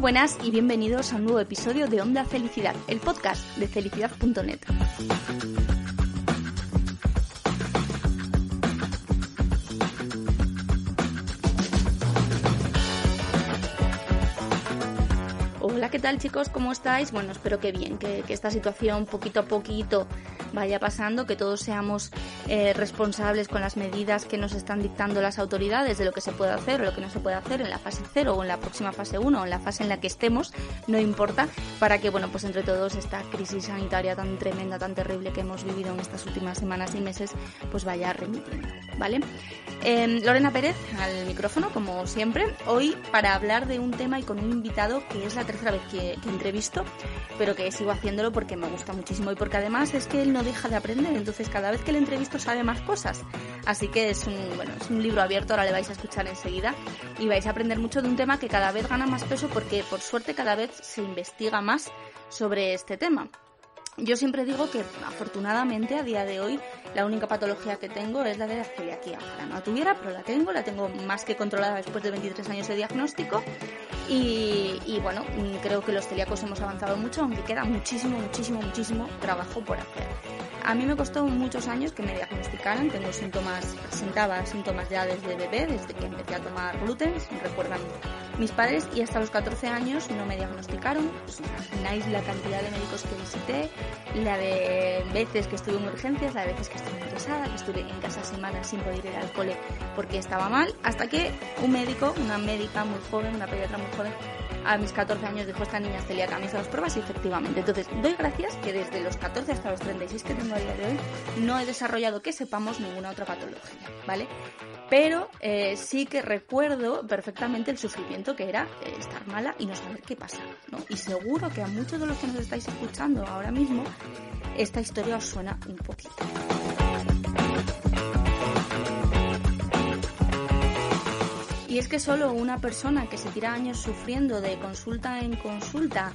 buenas y bienvenidos a un nuevo episodio de Onda Felicidad, el podcast de felicidad.net. Hola, ¿qué tal chicos? ¿Cómo estáis? Bueno, espero que bien, que esta situación poquito a poquito vaya pasando, que todos seamos responsables con las medidas que nos están dictando las autoridades de lo que se puede hacer o lo que no se puede hacer en la fase 0 o en la próxima fase 1 o en la fase en la que estemos, no importa, para que, bueno, pues entre todos esta crisis sanitaria tan tremenda, tan terrible que hemos vivido en estas últimas semanas y meses, pues vaya remitiendo, ¿vale? Lorena Pérez al micrófono, como siempre, hoy para hablar de un tema y con un invitado que es la tercera vez que entrevisto, pero que sigo haciéndolo porque me gusta muchísimo y porque además es que él no deja de aprender, entonces cada vez que le entrevisto sabe más cosas, así que es un libro abierto, ahora le vais a escuchar enseguida y vais a aprender mucho de un tema que cada vez gana más peso porque por suerte cada vez se investiga más sobre este tema. Yo siempre digo que afortunadamente a día de hoy la única patología que tengo es la de la celiaquía. Ojalá no la tuviera, pero la tengo más que controlada después de 23 años de diagnóstico y bueno, creo que los celíacos hemos avanzado mucho, aunque queda muchísimo trabajo por hacer. A mí me costó muchos años que me diagnosticaran, presentaba síntomas ya desde bebé, desde que empecé a tomar gluten, recuerdan mis padres, y hasta los 14 años no me diagnosticaron. Pues imagináis la cantidad de médicos que visité, la de veces que estuve en urgencias, la de veces que estuve ingresada, que estuve en casa semanas sin poder ir al cole porque estaba mal, hasta que un médico, una médica muy joven, una pediatra muy joven, a mis 14 años dijo: esta niña es celíaca, me hizo las pruebas y efectivamente. Entonces doy gracias que desde los 14 hasta los 36 que tengo a día de hoy no he desarrollado, que sepamos, ninguna otra patología, ¿vale? Pero sí que recuerdo perfectamente el sufrimiento que era estar mala y no saber qué pasaba, ¿no? Y seguro que a muchos de los que nos estáis escuchando ahora mismo esta historia os suena un poquito. Y es que solo una persona que se tira años sufriendo de consulta en consulta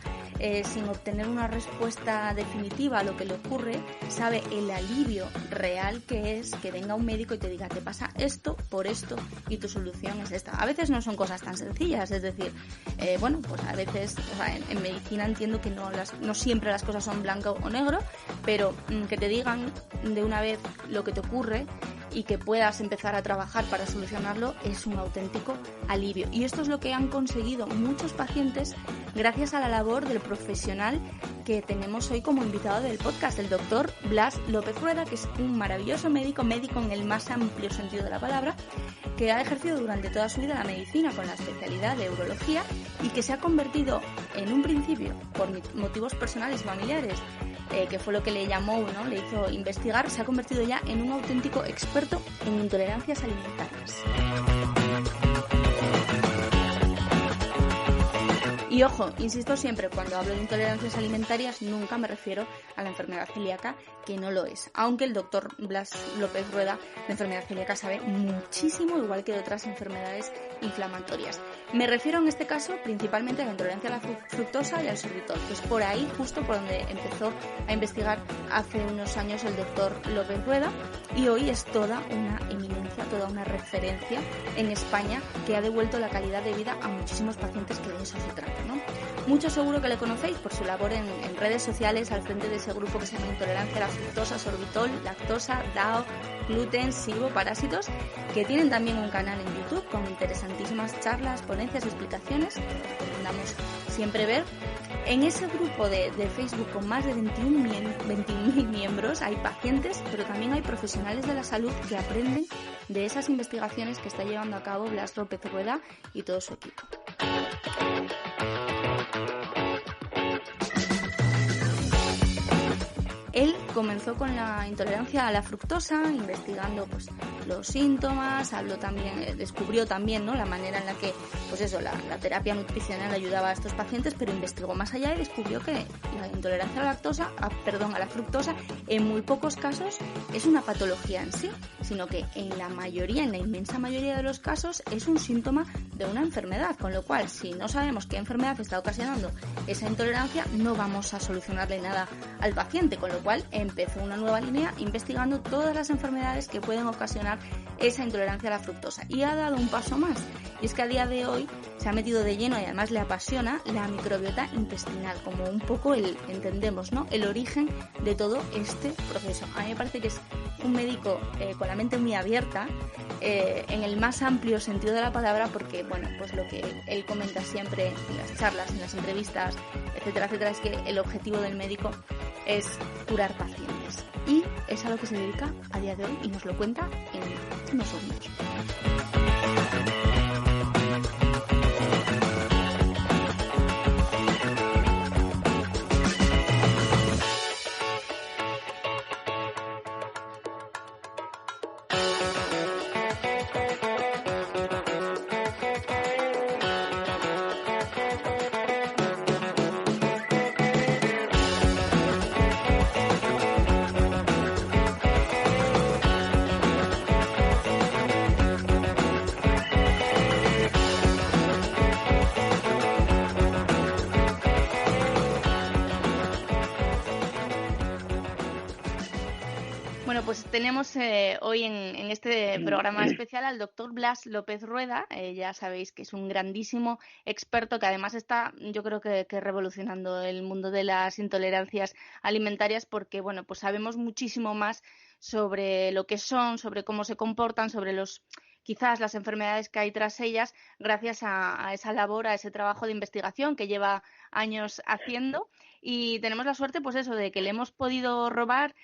sin obtener una respuesta definitiva a lo que le ocurre, sabe el alivio real que es que venga un médico y te diga: te pasa esto por esto y tu solución es esta. A veces no son cosas tan sencillas, es decir, pues a veces, o sea, en medicina entiendo que no siempre las cosas son blanco o negro, pero que te digan de una vez lo que te ocurre y que puedas empezar a trabajar para solucionarlo es un auténtico alivio. Y esto es lo que han conseguido muchos pacientes gracias a la labor del profesional que tenemos hoy como invitado del podcast, el doctor Blas López Rueda, que es un maravilloso médico en el más amplio sentido de la palabra, que ha ejercido durante toda su vida la medicina con la especialidad de urología y que se ha convertido en un principio, por motivos personales y familiares, que fue lo que le llamó, ¿no? Le hizo investigar, se ha convertido ya en un auténtico experto en intolerancias alimentarias. Y ojo, insisto siempre, cuando hablo de intolerancias alimentarias nunca me refiero a la enfermedad celíaca, que no lo es. Aunque el doctor Blas López Rueda de enfermedad celíaca sabe muchísimo, igual que de otras enfermedades inflamatorias. Me refiero en este caso principalmente a la intolerancia a la fructosa y al sorbitol, que es por ahí justo por donde empezó a investigar hace unos años el doctor López Rueda, y hoy es toda una eminencia, toda una referencia en España, que ha devuelto la calidad de vida a muchísimos pacientes que de eso se trata, ¿no? Muchos seguro que le conocéis por su labor en redes sociales al frente de ese grupo que se llama Intolerancia a la Fructosa, Sorbitol, Lactosa, DAO, Gluten, SIBO, Parásitos, que tienen también un canal en YouTube con interesantísimas charlas, ponencias y explicaciones que recomendamos siempre ver. En ese grupo de Facebook con más de 21.000 miembros hay pacientes, pero también hay profesionales de la salud que aprenden de esas investigaciones que está llevando a cabo Blas López Rueda y todo su equipo. Él comenzó con la intolerancia a la fructosa, investigando pues los síntomas, descubrió también, ¿no?, la manera en la que la terapia nutricional ayudaba a estos pacientes, pero investigó más allá y descubrió que la intolerancia a la fructosa en muy pocos casos es una patología en sí, sino que en la inmensa mayoría de los casos es un síntoma de una enfermedad, con lo cual si no sabemos qué enfermedad está ocasionando esa intolerancia no vamos a solucionarle nada al paciente, con lo cual empezó una nueva línea investigando todas las enfermedades que pueden ocasionar esa intolerancia a la fructosa y ha dado un paso más, y es que a día de hoy se ha metido de lleno y además le apasiona la microbiota intestinal, como un poco entendemos, ¿no?, el origen de todo este proceso. A mí me parece que es un médico con la mente muy abierta, en el más amplio sentido de la palabra, porque, bueno, pues lo que él comenta siempre en las charlas, en las entrevistas, etcétera, etcétera, es que el objetivo del médico es curar pacientes. Y es a lo que se dedica a día de hoy y nos lo cuenta en unos segundos. Bueno, pues tenemos hoy en este programa especial al doctor Blas López Rueda. Ya sabéis que es un grandísimo experto que además está, yo creo que revolucionando el mundo de las intolerancias alimentarias, porque, bueno, pues sabemos muchísimo más sobre lo que son, sobre cómo se comportan, sobre quizás las enfermedades que hay tras ellas, gracias a esa labor, a ese trabajo de investigación que lleva años haciendo. Y tenemos la suerte, pues eso, de que le hemos podido robar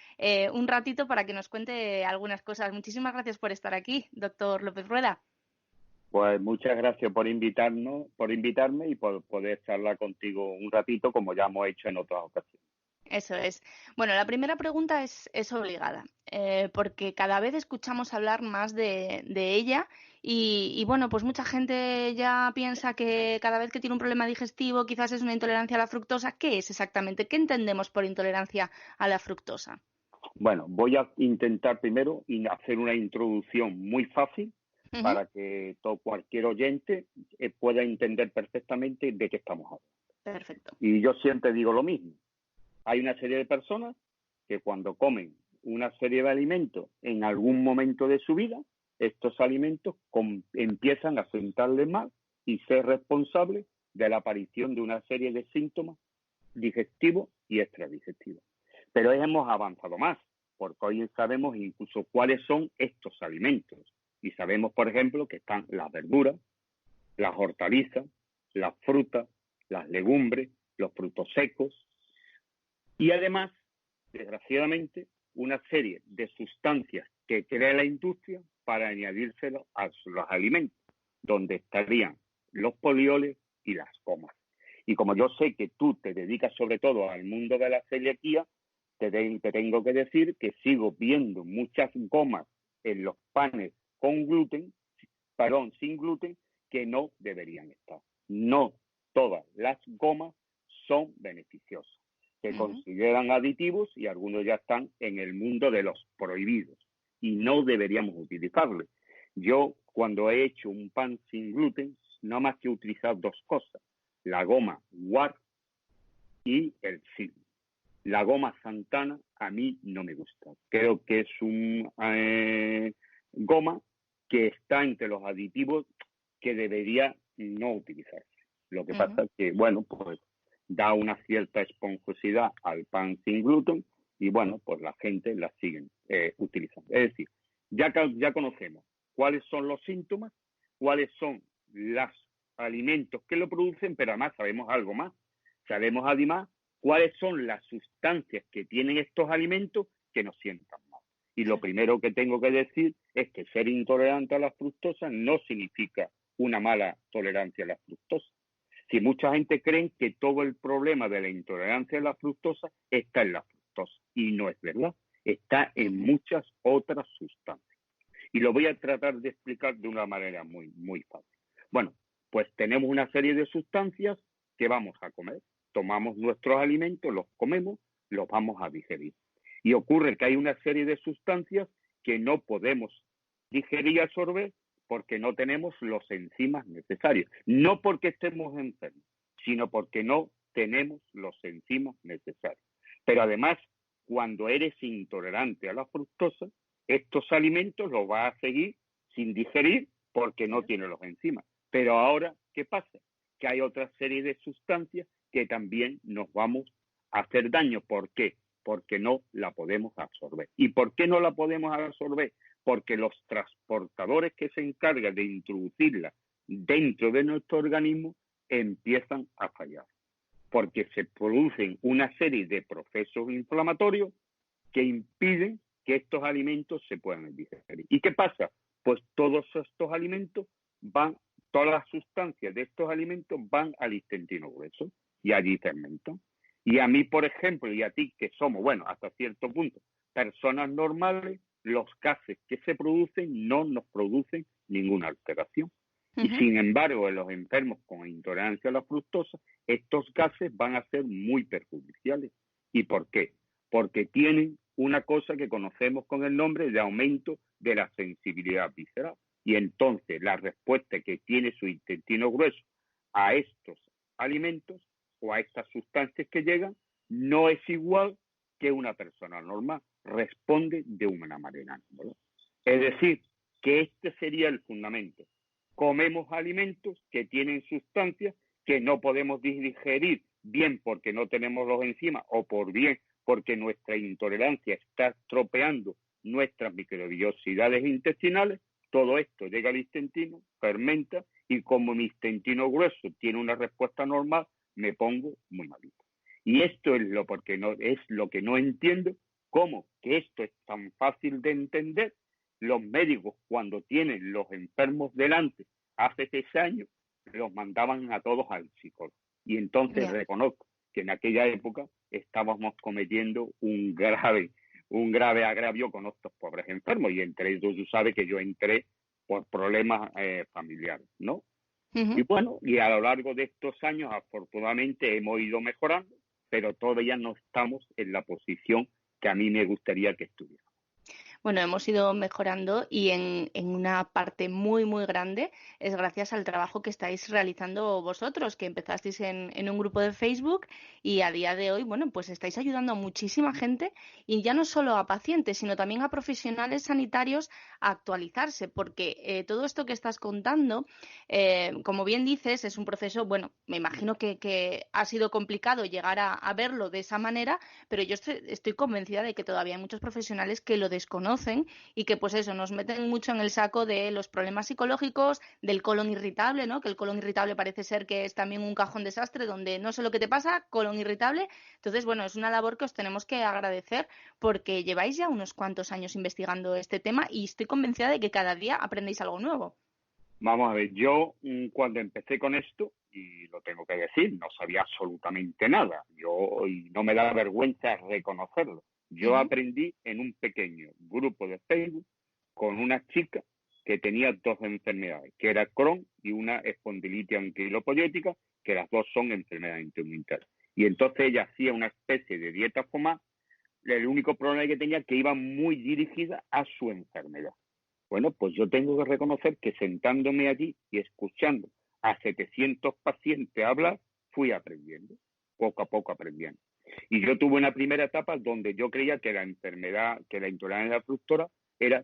un ratito para que nos cuente algunas cosas. Muchísimas gracias por estar aquí, doctor López Rueda. Pues muchas gracias por invitarme y por poder charlar contigo un ratito, como ya hemos hecho en otras ocasiones. Eso es. Bueno, la primera pregunta es obligada, porque cada vez escuchamos hablar más de ella y, bueno, pues mucha gente ya piensa que cada vez que tiene un problema digestivo quizás es una intolerancia a la fructosa. ¿Qué es exactamente? ¿Qué entendemos por intolerancia a la fructosa? Bueno, voy a intentar primero hacer una introducción muy fácil para que cualquier oyente pueda entender perfectamente de qué estamos hablando. Perfecto. Y yo siempre digo lo mismo. Hay una serie de personas que cuando comen una serie de alimentos en algún momento de su vida, estos alimentos empiezan a sentarles mal y ser responsables de la aparición de una serie de síntomas digestivos y extradigestivos. Pero hemos avanzado más, porque hoy sabemos incluso cuáles son estos alimentos. Y sabemos, por ejemplo, que están las verduras, las hortalizas, las frutas, las legumbres, los frutos secos, y además, desgraciadamente, una serie de sustancias que crea la industria para añadírselo a los alimentos, donde estarían los polioles y las gomas. Y como yo sé que tú te dedicas sobre todo al mundo de la celiaquía, te tengo que decir que sigo viendo muchas gomas en los panes sin gluten, que no deberían estar. No todas las gomas son beneficiosas. Se consideran aditivos y algunos ya están en el mundo de los prohibidos y no deberíamos utilizarlos. Yo, cuando he hecho un pan sin gluten, no más que utilizar dos cosas: la goma Guar y el Sil. La goma Santana a mí no me gusta. Creo que es un goma que está entre los aditivos que debería no utilizarse. Lo que pasa es que, bueno, pues da una cierta esponjosidad al pan sin gluten y, bueno, pues la gente la sigue utilizando. Es decir, ya conocemos cuáles son los síntomas, cuáles son los alimentos que lo producen, pero además sabemos algo más. Sabemos además cuáles son las sustancias que tienen estos alimentos que nos sientan mal. Y lo primero que tengo que decir es que ser intolerante a la fructosa no significa una mala tolerancia a la fructosa. Si mucha gente cree que todo el problema de la intolerancia a la fructosa está en la fructosa, y no es verdad, está en muchas otras sustancias. Y lo voy a tratar de explicar de una manera muy, muy fácil. Bueno, pues tenemos una serie de sustancias que vamos a comer. Tomamos nuestros alimentos, los comemos, los vamos a digerir. Y ocurre que hay una serie de sustancias que no podemos digerir y absorber porque no tenemos los enzimas necesarios. No porque estemos enfermos, sino porque no tenemos los enzimas necesarios. Pero además, cuando eres intolerante a la fructosa, estos alimentos los vas a seguir sin digerir porque no tienen los enzimas. Pero ahora, ¿qué pasa? Que hay otra serie de sustancias que también nos vamos a hacer daño. ¿Por qué? Porque no la podemos absorber. ¿Y por qué no la podemos absorber? Porque los transportadores que se encargan de introducirla dentro de nuestro organismo empiezan a fallar. Porque se producen una serie de procesos inflamatorios que impiden que estos alimentos se puedan digerir. ¿Y qué pasa? Pues todos estos alimentos todas las sustancias de estos alimentos van al intestino grueso y allí fermentan. Y a mí, por ejemplo, y a ti, que somos, bueno, hasta cierto punto, personas normales, los gases que se producen no nos producen ninguna alteración. Y sin embargo, en los enfermos con intolerancia a la fructosa, estos gases van a ser muy perjudiciales. ¿Y por qué? Porque tienen una cosa que conocemos con el nombre de aumento de la sensibilidad visceral. Y entonces la respuesta que tiene su intestino grueso a estos alimentos o a estas sustancias que llegan no es igual que una persona normal. Responde de una manera, ¿verdad? Es decir, que este sería el fundamento. Comemos alimentos que tienen sustancias que no podemos digerir, bien porque no tenemos los enzimas o por bien porque nuestra intolerancia está estropeando nuestras microbiosidades intestinales. Todo esto llega al intestino, fermenta, y como mi intestino grueso tiene una respuesta normal, me pongo muy malito. Y esto es lo que no entiendo, cómo que esto es tan fácil de entender. Los médicos, cuando tienen los enfermos delante, hace 6 años, los mandaban a todos al psicólogo. Y entonces reconozco que en aquella época estábamos cometiendo un grave agravio con estos pobres enfermos, y entre ellos tú sabes que yo entré por problemas familiares, ¿no? Y bueno, y a lo largo de estos años afortunadamente hemos ido mejorando, pero todavía no estamos en la posición que a mí me gustaría que estuviera. Bueno, hemos ido mejorando y en una parte muy, muy grande es gracias al trabajo que estáis realizando vosotros, que empezasteis en un grupo de Facebook y a día de hoy, bueno, pues estáis ayudando a muchísima gente y ya no solo a pacientes, sino también a profesionales sanitarios a actualizarse, porque todo esto que estás contando, como bien dices, es un proceso, bueno, me imagino que ha sido complicado llegar a verlo de esa manera, pero yo estoy convencida de que todavía hay muchos profesionales que lo desconocen y que pues eso, nos meten mucho en el saco de los problemas psicológicos, del colon irritable, ¿no? Que el colon irritable parece ser que es también un cajón desastre donde no sé lo que te pasa, colon irritable. Entonces, bueno, es una labor que os tenemos que agradecer porque lleváis ya unos cuantos años investigando este tema y estoy convencida de que cada día aprendéis algo nuevo. Vamos a ver, yo cuando empecé con esto, y lo tengo que decir, no sabía absolutamente nada. Y no me da vergüenza reconocerlo. Yo aprendí en un pequeño grupo de Facebook con una chica que tenía 2 enfermedades, que era Crohn y una espondilitis anquilopoyética, que las 2 son enfermedades inmunitarias. Y entonces ella hacía una especie de dieta FODMAP. El único problema que tenía que iba muy dirigida a su enfermedad. Bueno, pues yo tengo que reconocer que sentándome allí y escuchando a 700 pacientes hablar, fui aprendiendo, poco a poco aprendiendo. Y yo tuve una primera etapa donde yo creía que la enfermedad, que la intolerancia a la fructosa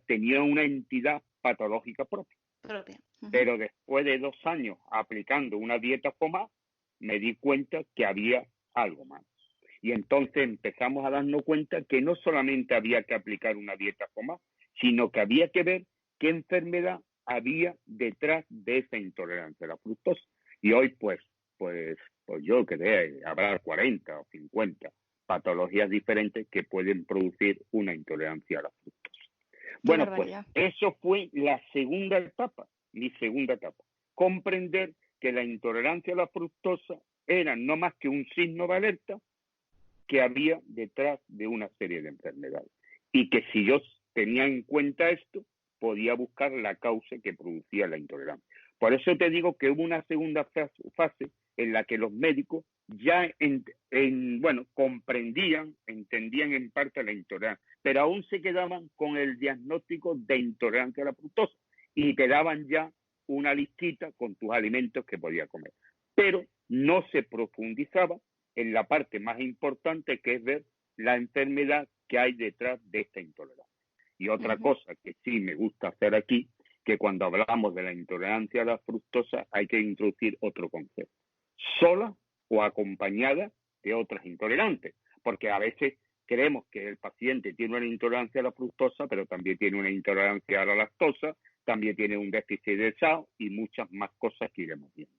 tenía una entidad patológica propia. Pero después de 2 años aplicando una dieta FODMAP, me di cuenta que había algo más. Y entonces empezamos a darnos cuenta que no solamente había que aplicar una dieta FODMAP, sino que había que ver qué enfermedad había detrás de esa intolerancia a la fructosa. Y hoy, pues yo creo, habrá 40 o 50 patologías diferentes que pueden producir una intolerancia a la fructosa. Bueno, pues eso fue la segunda etapa, mi segunda etapa. Comprender que la intolerancia a la fructosa era no más que un signo de alerta que había detrás de una serie de enfermedades. Y que si yo tenía en cuenta esto, podía buscar la causa que producía la intolerancia. Por eso te digo que hubo una segunda fase en la que los médicos ya comprendían, entendían en parte la intolerancia, pero aún se quedaban con el diagnóstico de intolerancia a la fructosa y te daban ya una listita con tus alimentos que podías comer. Pero no se profundizaba en la parte más importante, que es ver la enfermedad que hay detrás de esta intolerancia. Y otra cosa que sí me gusta hacer aquí que cuando hablamos de la intolerancia a la fructosa hay que introducir otro concepto, sola o acompañada de otras intolerantes, porque a veces creemos que el paciente tiene una intolerancia a la fructosa, pero también tiene una intolerancia a la lactosa, también tiene un déficit de SAO y muchas más cosas que iremos viendo.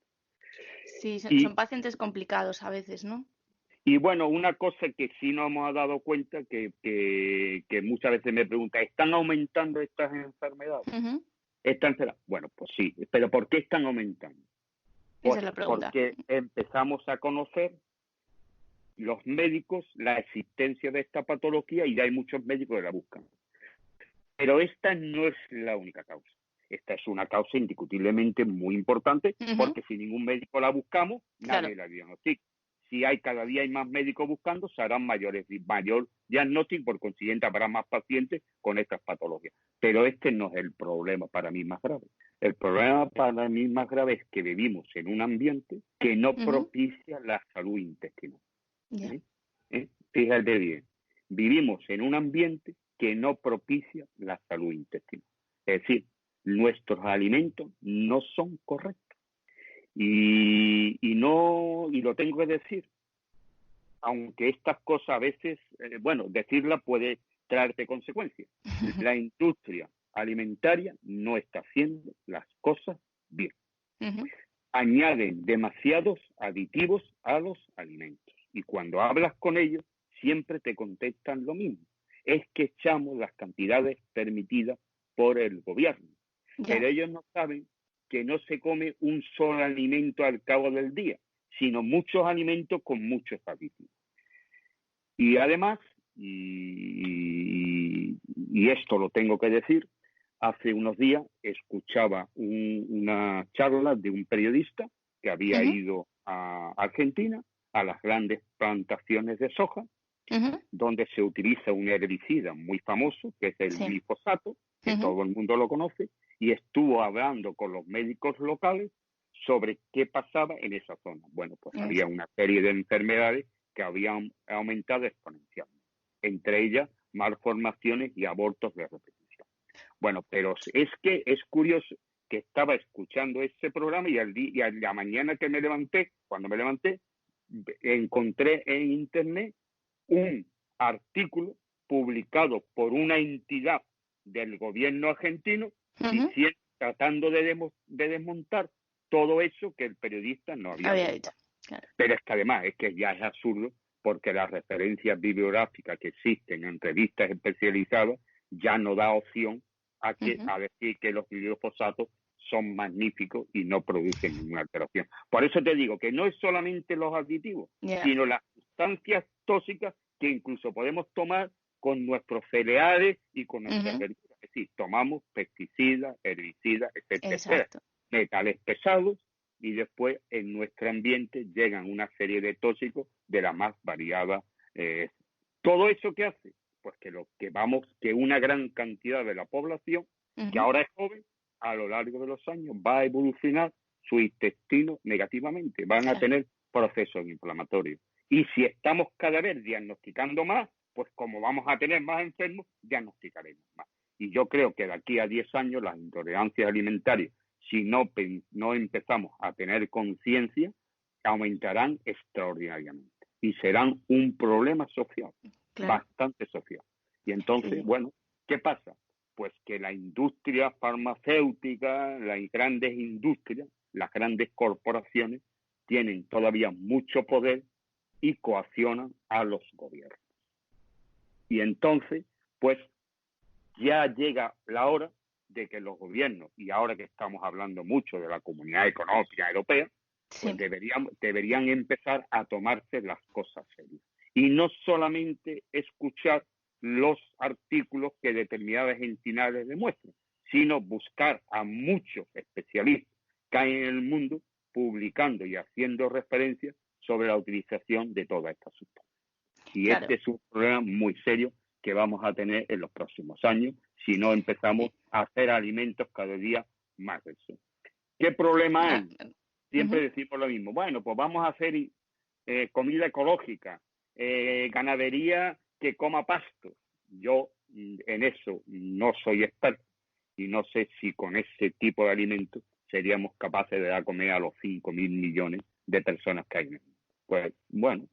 Sí, son pacientes complicados a veces, ¿no? Y bueno, una cosa que sí nos hemos dado cuenta, que muchas veces me preguntan, ¿están aumentando estas enfermedades? Uh-huh. ¿Esta enfermedad? Bueno, pues sí, pero ¿por qué están aumentando? Esa es la pregunta. Porque empezamos a conocer los médicos la existencia de esta patología y ya hay muchos médicos que la buscan. Pero esta no es la única causa. Esta es una causa indiscutiblemente muy importante, porque si ningún médico la buscamos, nadie la diagnostica. Si hay cada día hay más médicos buscando, se harán mayor diagnóstico, por consiguiente habrá más pacientes con estas patologías. Pero este no es el problema para mí más grave. El problema para mí más grave es que vivimos en un ambiente que no propicia la salud intestinal. Fíjate bien, vivimos en un ambiente que no propicia la salud intestinal. Es decir, nuestros alimentos no son correctos. Y lo tengo que decir, aunque estas cosas a veces, decirlas puede traerte consecuencias. La industria alimentaria no está haciendo las cosas bien. Añaden demasiados aditivos a los alimentos. Y cuando hablas con ellos, siempre te contestan lo mismo. Es que echamos las cantidades permitidas por el gobierno. Pero ellos no saben que no se come un solo alimento al cabo del día, sino muchos alimentos con muchos aditivos. Y además, y esto lo tengo que decir, hace unos días escuchaba una charla de un periodista que había ido a Argentina, a las grandes plantaciones de soja, donde se utiliza un herbicida muy famoso, que es el glifosato, que todo el mundo lo conoce, y estuvo hablando con los médicos locales sobre qué pasaba en esa zona. Bueno, pues había una serie de enfermedades que habían aumentado exponencialmente, entre ellas malformaciones y abortos de repetición. Bueno, pero es que es curioso que estaba escuchando ese programa y a la mañana que cuando me levanté, encontré en internet un artículo publicado por una entidad del gobierno argentino tratando de desmontar todo eso que el periodista no había hecho. Claro. Pero es que además es que ya es absurdo, porque las referencias bibliográficas que existen en revistas especializadas ya no da opción a decir que los glifosatos son magníficos y no producen ninguna alteración. Por eso te digo que no es solamente los aditivos, sino las sustancias tóxicas que incluso podemos tomar con nuestros cereales y con nuestras verduras. Es decir, tomamos pesticidas, herbicidas, etcétera, metales pesados, y después en nuestro ambiente llegan una serie de tóxicos de la más variada. ¿Todo eso qué hace? Pues que una gran cantidad de la población, que ahora es joven, a lo largo de los años va a evolucionar su intestino negativamente, van a tener procesos inflamatorios. Y si estamos cada vez diagnosticando más, pues como vamos a tener más enfermos, diagnosticaremos más. Y yo creo que de aquí a 10 años las intolerancias alimentarias, si no empezamos a tener conciencia, aumentarán extraordinariamente y serán un problema social, bastante social. Y entonces, ¿qué pasa? Pues que la industria farmacéutica, las grandes industrias, las grandes corporaciones, tienen todavía mucho poder y coaccionan a los gobiernos. Y entonces, pues ya llega la hora de que los gobiernos, y ahora que estamos hablando mucho de la Comunidad Económica Europea, pues deberían empezar a tomarse las cosas serias. Y no solamente escuchar los artículos que determinadas entidades demuestran, sino buscar a muchos especialistas que hay en el mundo publicando y haciendo referencias sobre la utilización de todas estas sustancias. Y este es un problema muy serio que vamos a tener en los próximos años si no empezamos a hacer alimentos cada día más densos. ¿Qué problema hay? Siempre decimos lo mismo. Bueno, pues vamos a hacer comida ecológica, ganadería que coma pasto. Yo en eso no soy experto, y no sé si con ese tipo de alimentos seríamos capaces de dar a comer a los 5.000 millones de personas que hay en el mundo. Pues bueno,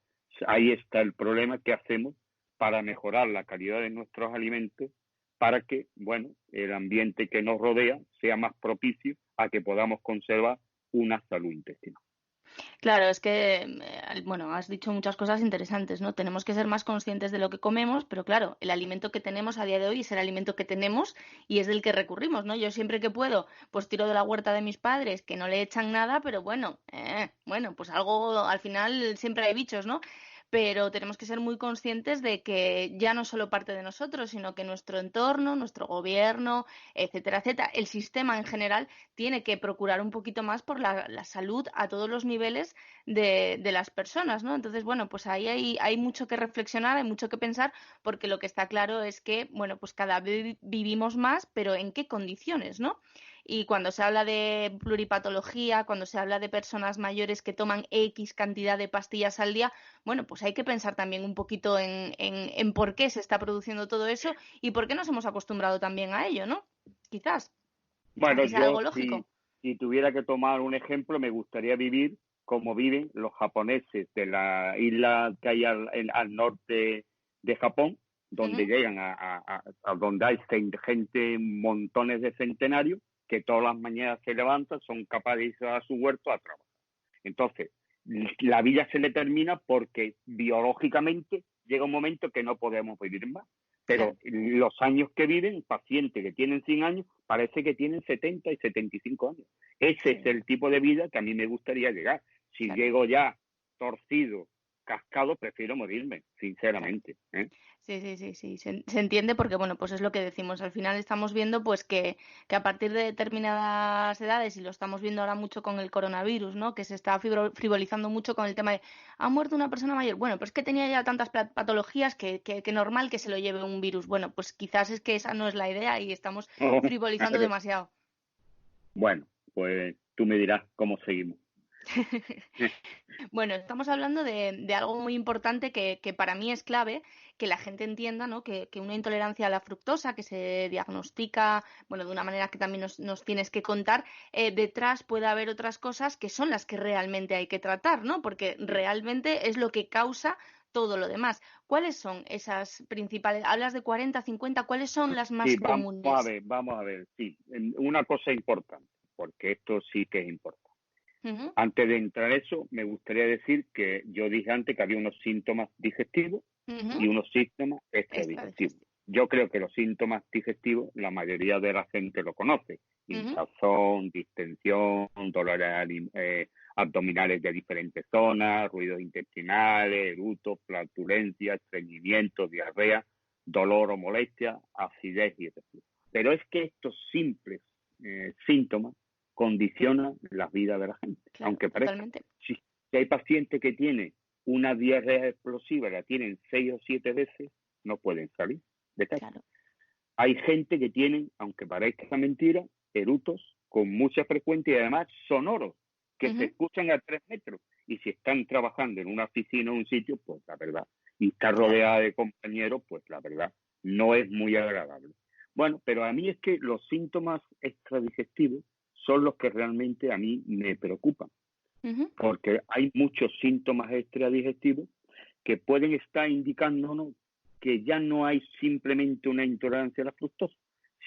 ahí está el problema. ¿Qué hacemos para mejorar la calidad de nuestros alimentos para que, bueno, el ambiente que nos rodea sea más propicio a que podamos conservar una salud intestinal? Claro, es que, bueno, has dicho muchas cosas interesantes, ¿no? Tenemos que ser más conscientes de lo que comemos, pero claro, el alimento que tenemos a día de hoy es el alimento que tenemos y es del que recurrimos, ¿no? Yo siempre que puedo, pues tiro de la huerta de mis padres, que no le echan nada, pero bueno, pues algo, al final siempre hay bichos, ¿no? Pero tenemos que ser muy conscientes de que ya no solo parte de nosotros, sino que nuestro entorno, nuestro gobierno, etcétera, etcétera, el sistema en general tiene que procurar un poquito más por la salud a todos los niveles de las personas, ¿no? Entonces, bueno, pues ahí hay mucho que reflexionar, hay mucho que pensar, porque lo que está claro es que, bueno, pues cada vez vivimos más, pero ¿en qué condiciones, no? Y cuando se habla de pluripatología, cuando se habla de personas mayores que toman X cantidad de pastillas al día, bueno, pues hay que pensar también un poquito en por qué se está produciendo todo eso y por qué nos hemos acostumbrado también a ello, ¿no? Quizás, a Bueno, que sea yo algo lógico. si tuviera que tomar un ejemplo, me gustaría vivir como viven los japoneses de la isla que hay al norte de Japón, donde Ujú. llegan a donde hay gente, montones de centenarios, que todas las mañanas se levantan, son capaces de ir a su huerto a trabajar. Entonces, la vida se le termina porque biológicamente llega un momento que no podemos vivir más. Pero Claro, los años que viven, pacientes que tienen 100 años, parece que tienen 70 y 75 años. Ese es sí, el tipo de vida que a mí me gustaría llegar. Si claro, llego ya torcido, cascado, prefiero morirme, claro. sinceramente, ¿eh? Sí, sí, sí, sí, se entiende porque, bueno, pues es lo que decimos. Al final estamos viendo, pues, que a partir de determinadas edades, y lo estamos viendo ahora mucho con el coronavirus, ¿no? Que se está frivolizando mucho con el tema de, ha muerto una persona mayor. Bueno, pues que tenía ya tantas patologías que normal que se lo lleve un virus. Bueno, pues quizás es que esa no es la idea y estamos frivolizando demasiado. Bueno, pues tú me dirás cómo seguimos. Bueno, estamos hablando de algo muy importante que para mí es clave, que la gente entienda, ¿no? Que una intolerancia a la fructosa, que se diagnostica, bueno, de una manera que también nos tienes que contar, detrás puede haber otras cosas que son las que realmente hay que tratar, ¿no? Porque realmente es lo que causa todo lo demás. ¿Cuáles son esas principales? Hablas de 40, 50, ¿cuáles son las Sí, más comunes? vamos a ver, sí. Una cosa importante, porque esto sí que es importante. Ujú, Antes de entrar en eso, me gustaría decir que yo dije antes que había unos síntomas digestivos ujú. y unos síntomas extradigestivos. Extradigestivo. Yo creo que los síntomas digestivos, la mayoría de la gente lo conoce. Ujú, Hinchazón, distensión, dolores abdominales de diferentes zonas, ruidos intestinales, erutos, flatulencia, estreñimiento, diarrea, dolor o molestia, acidez y reflujo. Pero es que estos simples síntomas condicionan la vida de la gente, claro, aunque parezca. totalmente. Si hay pacientes que tienen una diarrea explosiva, la tienen 6 o 7 veces, no pueden salir de casa. Claro. Hay gente que tiene, aunque parezca mentira, erutos con mucha frecuencia y además sonoros, que se Ujú. escuchan a 3 metros. Y si están trabajando en una oficina o un sitio, pues la verdad, y está Claro. rodeada de compañeros, pues la verdad, no es muy agradable. Bueno, pero a mí es que los síntomas extradigestivos son los que realmente a mí me preocupan, Ujú. porque hay muchos síntomas extradigestivos que pueden estar indicándonos que ya no hay simplemente una intolerancia a la fructosa,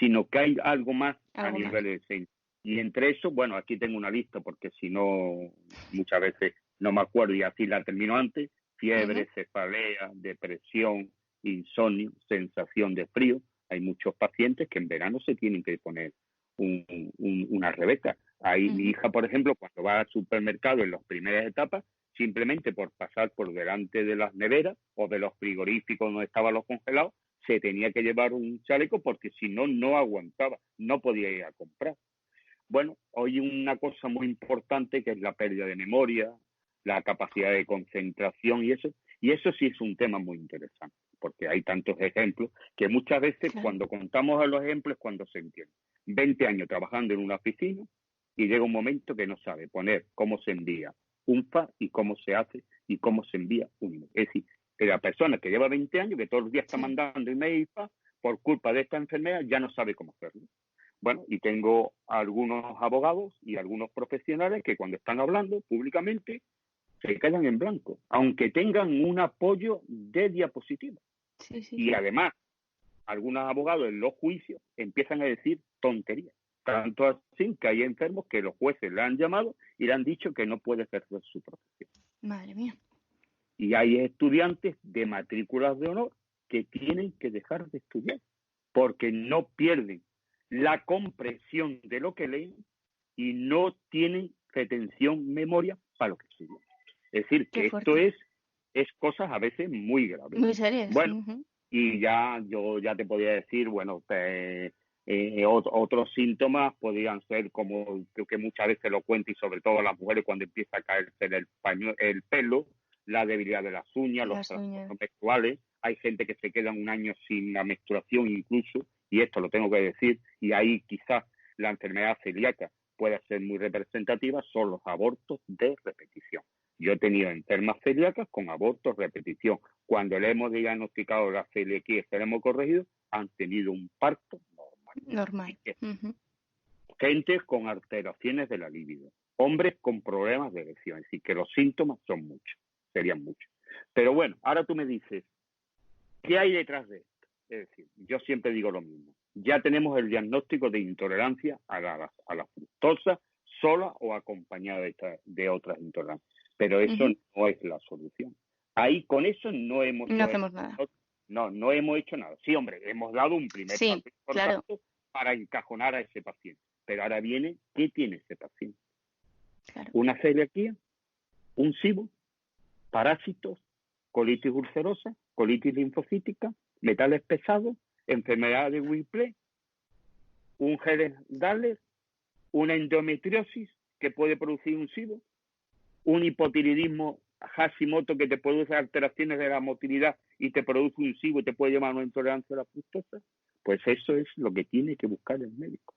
sino que hay algo más a Algo nivel más. de seno. Y entre eso, bueno, aquí tengo una lista porque si no, muchas veces no me acuerdo y así la termino antes: Ujú. fiebre, cefalea, depresión, insomnio, sensación de frío. Hay muchos pacientes que en verano se tienen que poner una rebeca. Hay, mi Ujú. hija, por ejemplo, cuando va al supermercado en las primeras etapas, simplemente por pasar por delante de las neveras o de los frigoríficos donde estaban los congelados, se tenía que llevar un chaleco porque si no, no aguantaba, no podía ir a comprar. Bueno, hoy una cosa muy importante que es la pérdida de memoria, la capacidad de concentración y eso sí es un tema muy interesante, porque hay tantos ejemplos que muchas veces Claro. cuando contamos a los ejemplos es cuando se entiende. 20 años trabajando en una oficina y llega un momento que no sabe poner cómo se envía un fax y cómo se hace y cómo se envía un email. Es decir, que la persona que lleva 20 años, que todos los días está Sí. mandando email y fax, por culpa de esta enfermedad ya no sabe cómo hacerlo. Bueno, y tengo algunos abogados y algunos profesionales que cuando están hablando públicamente se quedan en blanco, aunque tengan un apoyo de diapositiva. Sí, sí, Y sí. además, algunos abogados en los juicios empiezan a decir tonterías. Tanto así que hay enfermos que los jueces le han llamado y le han dicho que no puede ejercer su profesión. Madre mía. Y hay estudiantes de matrículas de honor que tienen que dejar de estudiar porque no pierden la comprensión de lo que leen y no tienen retención, memoria para lo que estudian. Es decir, Qué que esto fuerte. es cosas a veces muy graves. Muy serias. Bueno, y yo ya te podría decir, bueno, otros síntomas podrían ser como creo que muchas veces lo cuento, y sobre todo a las mujeres cuando empieza a caerse el pelo, la debilidad de las uñas, los Las uñas. trastornos menstruales. Hay gente que se queda un año sin la menstruación incluso, y esto lo tengo que decir, y ahí quizás la enfermedad celíaca pueda ser muy representativa, son los abortos de repetición. Yo he tenido enfermas celíacas con abortos de repetición. Cuando le hemos diagnosticado la celiaquía y se la hemos corregido, han tenido un parto normal. Normal. Gente con alteraciones de la libido, hombres con problemas de erección, es decir, que los síntomas son muchos, serían muchos. Pero bueno, ahora tú me dices, ¿qué hay detrás de esto? Es decir, yo siempre digo lo mismo. Ya tenemos el diagnóstico de intolerancia a la fructosa, sola o acompañada de otras intolerancias. Pero eso no es la solución. Ahí con eso no hemos hacemos nada. No hemos hecho nada. Sí, hombre, hemos dado un primer paso importante para encajonar a ese paciente. Pero ahora viene, ¿qué tiene ese paciente? Claro. Una celiaquía, un SIBO, parásitos, colitis ulcerosa, colitis linfocítica, metales pesados, enfermedad de Whipple, un Ehlers-Danlos, una endometriosis que puede producir un SIBO, un hipotiroidismo Hashimoto que te produce alteraciones de la motilidad y te produce un SIBO y te puede llevar a una intolerancia a la fructosa. Pues eso es lo que tiene que buscar el médico.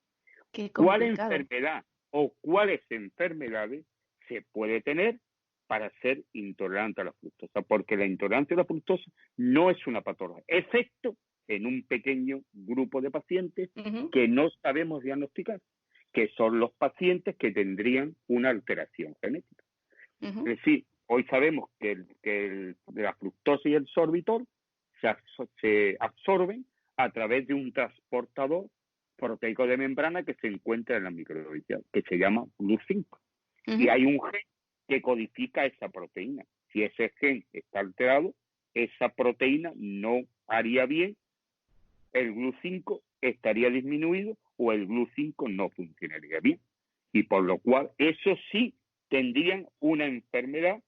¿Cuál enfermedad o cuáles enfermedades se puede tener para ser intolerante a la fructosa? Porque la intolerancia a la fructosa no es una patología, excepto en un pequeño grupo de pacientes que no sabemos diagnosticar, que son los pacientes que tendrían una alteración genética. Es decir, hoy sabemos que la fructosa y el sorbitol se absorben a través de un transportador proteico de membrana que se encuentra en la microbiota, que se llama GLU5. Y hay un gen que codifica esa proteína. Si ese gen está alterado, esa proteína no haría bien, el GLU5 estaría disminuido o el GLU5 no funcionaría bien. Y por lo cual, eso sí tendrían una enfermedad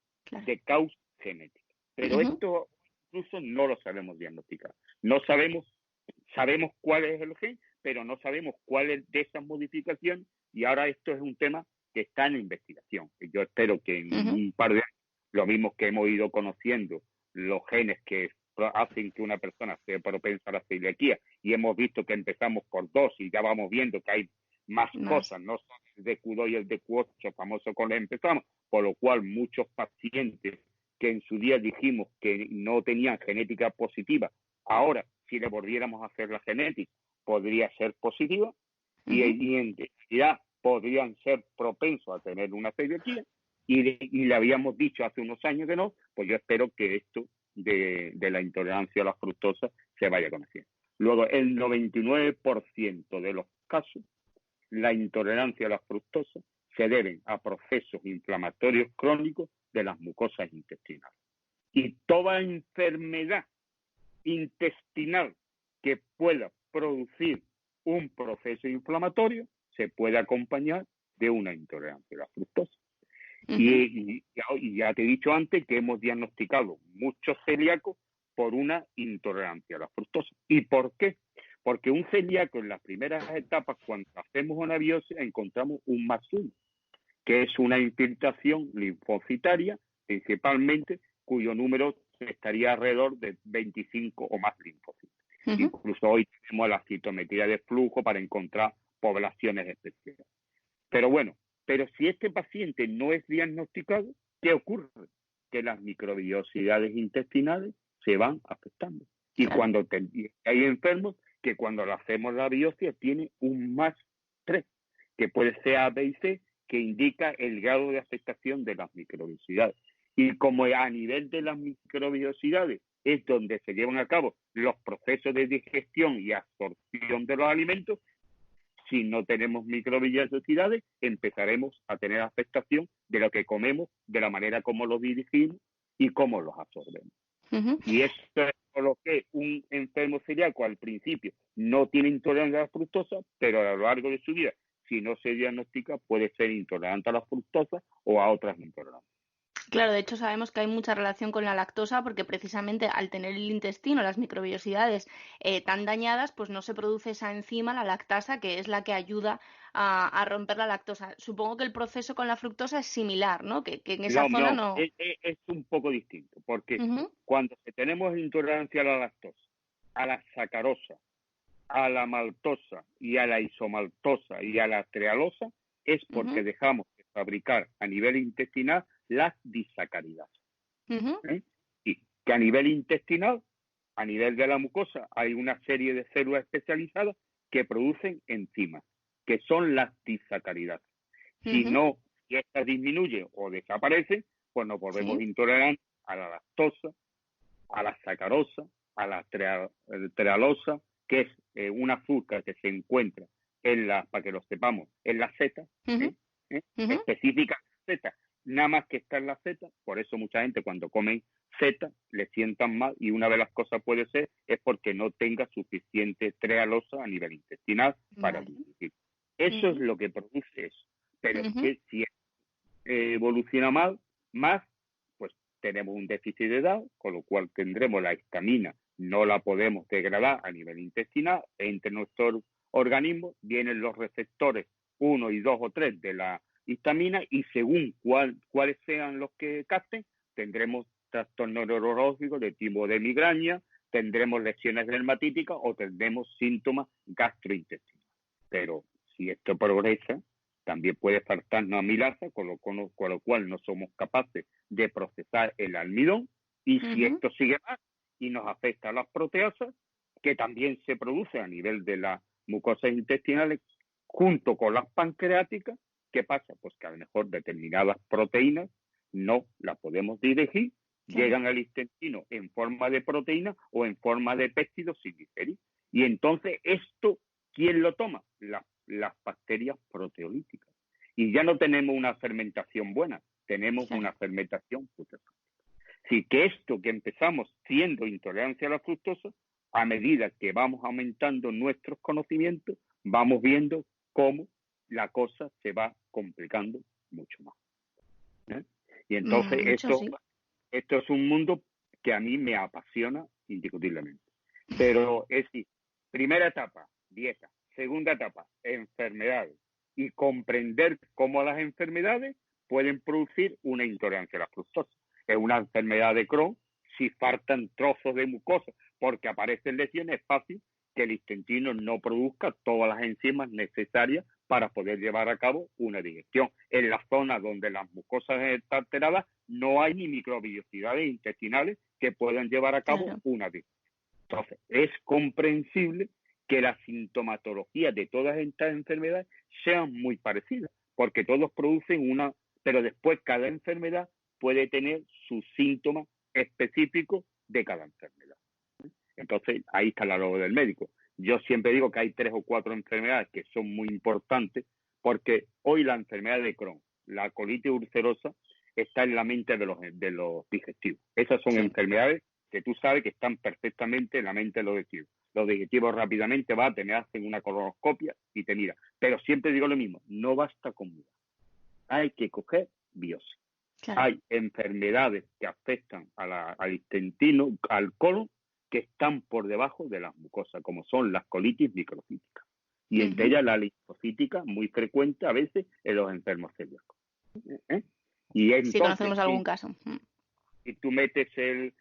de causa genética. Pero esto incluso no lo sabemos diagnosticar. No sabemos cuál es el gen, pero no sabemos cuál es de esas modificaciones, y ahora esto es un tema que está en investigación. Yo espero que en un par de años, lo mismo que hemos ido conociendo los genes que hacen que una persona sea propensa a la celiaquía, y hemos visto que empezamos por 2 y ya vamos viendo que hay más cosas, no son el DQ2 y el DQ8 famoso con los empezamos, por lo cual muchos pacientes que en su día dijimos que no tenían genética positiva, ahora si le volviéramos a hacer la genética podría ser positiva y en realidad podrían ser propensos a tener una celiaquía, y le habíamos dicho hace unos años que no. Pues yo espero que esto de la intolerancia a la fructosa se vaya conociendo. Luego, el 99% de los casos, la intolerancia a la fructosa se deben a procesos inflamatorios crónicos de las mucosas intestinales. Y toda enfermedad intestinal que pueda producir un proceso inflamatorio se puede acompañar de una intolerancia a la fructosa. Y ya te he dicho antes que hemos diagnosticado muchos celíacos por una intolerancia a la fructosa. ¿Y por qué? Porque un celíaco en las primeras etapas, cuando hacemos una biopsia, encontramos un MAS1, que es una infiltración linfocitaria, principalmente, cuyo número estaría alrededor de 25 o más linfocitos. Incluso hoy tenemos la citometría de flujo para encontrar poblaciones especiales. Pero si este paciente no es diagnosticado, ¿qué ocurre? Que las microbiosidades intestinales se van afectando. Y cuando hay enfermos que cuando le hacemos la biopsia tiene un MAS 3, que puede ser A, B y C, que indica el grado de afectación de las microbiosidades. Y como a nivel de las microbiosidades es donde se llevan a cabo los procesos de digestión y absorción de los alimentos, si no tenemos microbiosidades, empezaremos a tener afectación de lo que comemos, de la manera como lo dirigimos y cómo los absorbemos. Uh-huh. Y esto es por lo que un enfermo celíaco al principio no tiene intolerancia a la fructosa, pero a lo largo de su vida, si no se diagnostica, puede ser intolerante a la fructosa o a otras intolerancias. Claro, de hecho sabemos que hay mucha relación con la lactosa porque precisamente al tener el intestino, las microbiosidades tan dañadas, pues no se produce esa enzima, la lactasa, que es la que ayuda a romper la lactosa. Supongo que el proceso con la fructosa es similar, ¿no? Que en esa zona No, no. es un poco distinto, porque Uh-huh. cuando tenemos intolerancia a la lactosa, a la sacarosa, a la maltosa y a la isomaltosa y a la trealosa, es porque Uh-huh. dejamos de fabricar a nivel intestinal las disacáridas. Uh-huh. Y que a nivel intestinal, a nivel de la mucosa, hay una serie de células especializadas que producen enzimas, que son las disacáridas. Si Uh-huh. no, si estas disminuyen o desaparecen, pues nos volvemos Sí. intolerantes a la lactosa, a la sacarosa, a la trealosa, que es un azúcar que se encuentra para que lo sepamos, en la seta, Uh-huh. Uh-huh. específica seta, nada más que está en la seta, por eso mucha gente cuando comen seta le sientan mal, y una de las cosas puede ser es porque no tenga suficiente trealosa a nivel intestinal para Vale. digerir. Eso Uh-huh. es lo que produce eso. Pero Uh-huh. que si evoluciona más, pues tenemos un déficit de edad, con lo cual tendremos la histamina, no la podemos degradar a nivel intestinal, entre nuestro organismo vienen los receptores 1 y 2 o 3 de la histamina, y según cuáles sean los que capten, tendremos trastornos neurológicos de tipo de migraña, tendremos lesiones dermatíticas o tendremos síntomas gastrointestinales. Pero si esto progresa, también puede faltarnos amilasa, con lo cual no somos capaces de procesar el almidón, y si Uh-huh. esto sigue más y nos afecta a las proteasas, que también se producen a nivel de las mucosas intestinales, junto con las pancreáticas, ¿qué pasa? Pues que a lo mejor determinadas proteínas no las podemos dirigir, Claro. llegan al intestino en forma de proteína o en forma de péptidos sin digerir. Y entonces esto, ¿quién lo toma? Las bacterias proteolíticas. Y ya no tenemos una fermentación buena, tenemos Claro. una fermentación putrefacta. Así que esto que empezamos siendo intolerancia a la fructosa, a medida que vamos aumentando nuestros conocimientos, vamos viendo cómo la cosa se va complicando mucho más. Y entonces Mucho sí. esto es un mundo que a mí me apasiona indiscutiblemente. Pero es decir, primera etapa, dieta. Segunda etapa, enfermedades. Y comprender cómo las enfermedades pueden producir una intolerancia a la fructosa. Es una enfermedad de Crohn, si faltan trozos de mucosa porque aparecen lesiones, es fácil que el intestino no produzca todas las enzimas necesarias para poder llevar a cabo una digestión. En la zona donde las mucosas están alteradas no hay ni microbiosidades intestinales que puedan llevar a cabo Claro. una digestión. Entonces, es comprensible que la sintomatología de todas estas enfermedades sean muy parecidas, porque todos producen pero después cada enfermedad puede tener sus síntomas específicos de cada enfermedad. Entonces, ahí está la labor del médico. Yo siempre digo que hay 3 o 4 enfermedades que son muy importantes, porque hoy la enfermedad de Crohn, la colitis ulcerosa, está en la mente de los digestivos. Esas son enfermedades que tú sabes que están perfectamente en la mente de los digestivos. Los digestivos rápidamente hacen una colonoscopia y te mira. Pero siempre digo lo mismo, no basta con mirar. Hay que coger biopsia. Claro. Hay enfermedades que afectan al intestino, al colon, que están por debajo de las mucosas, como son las colitis microcíticas. Y entre ellas la linfocítica, muy frecuente a veces en los enfermos celíacos. Y entonces, sí, conocemos algún caso. Si tú metes el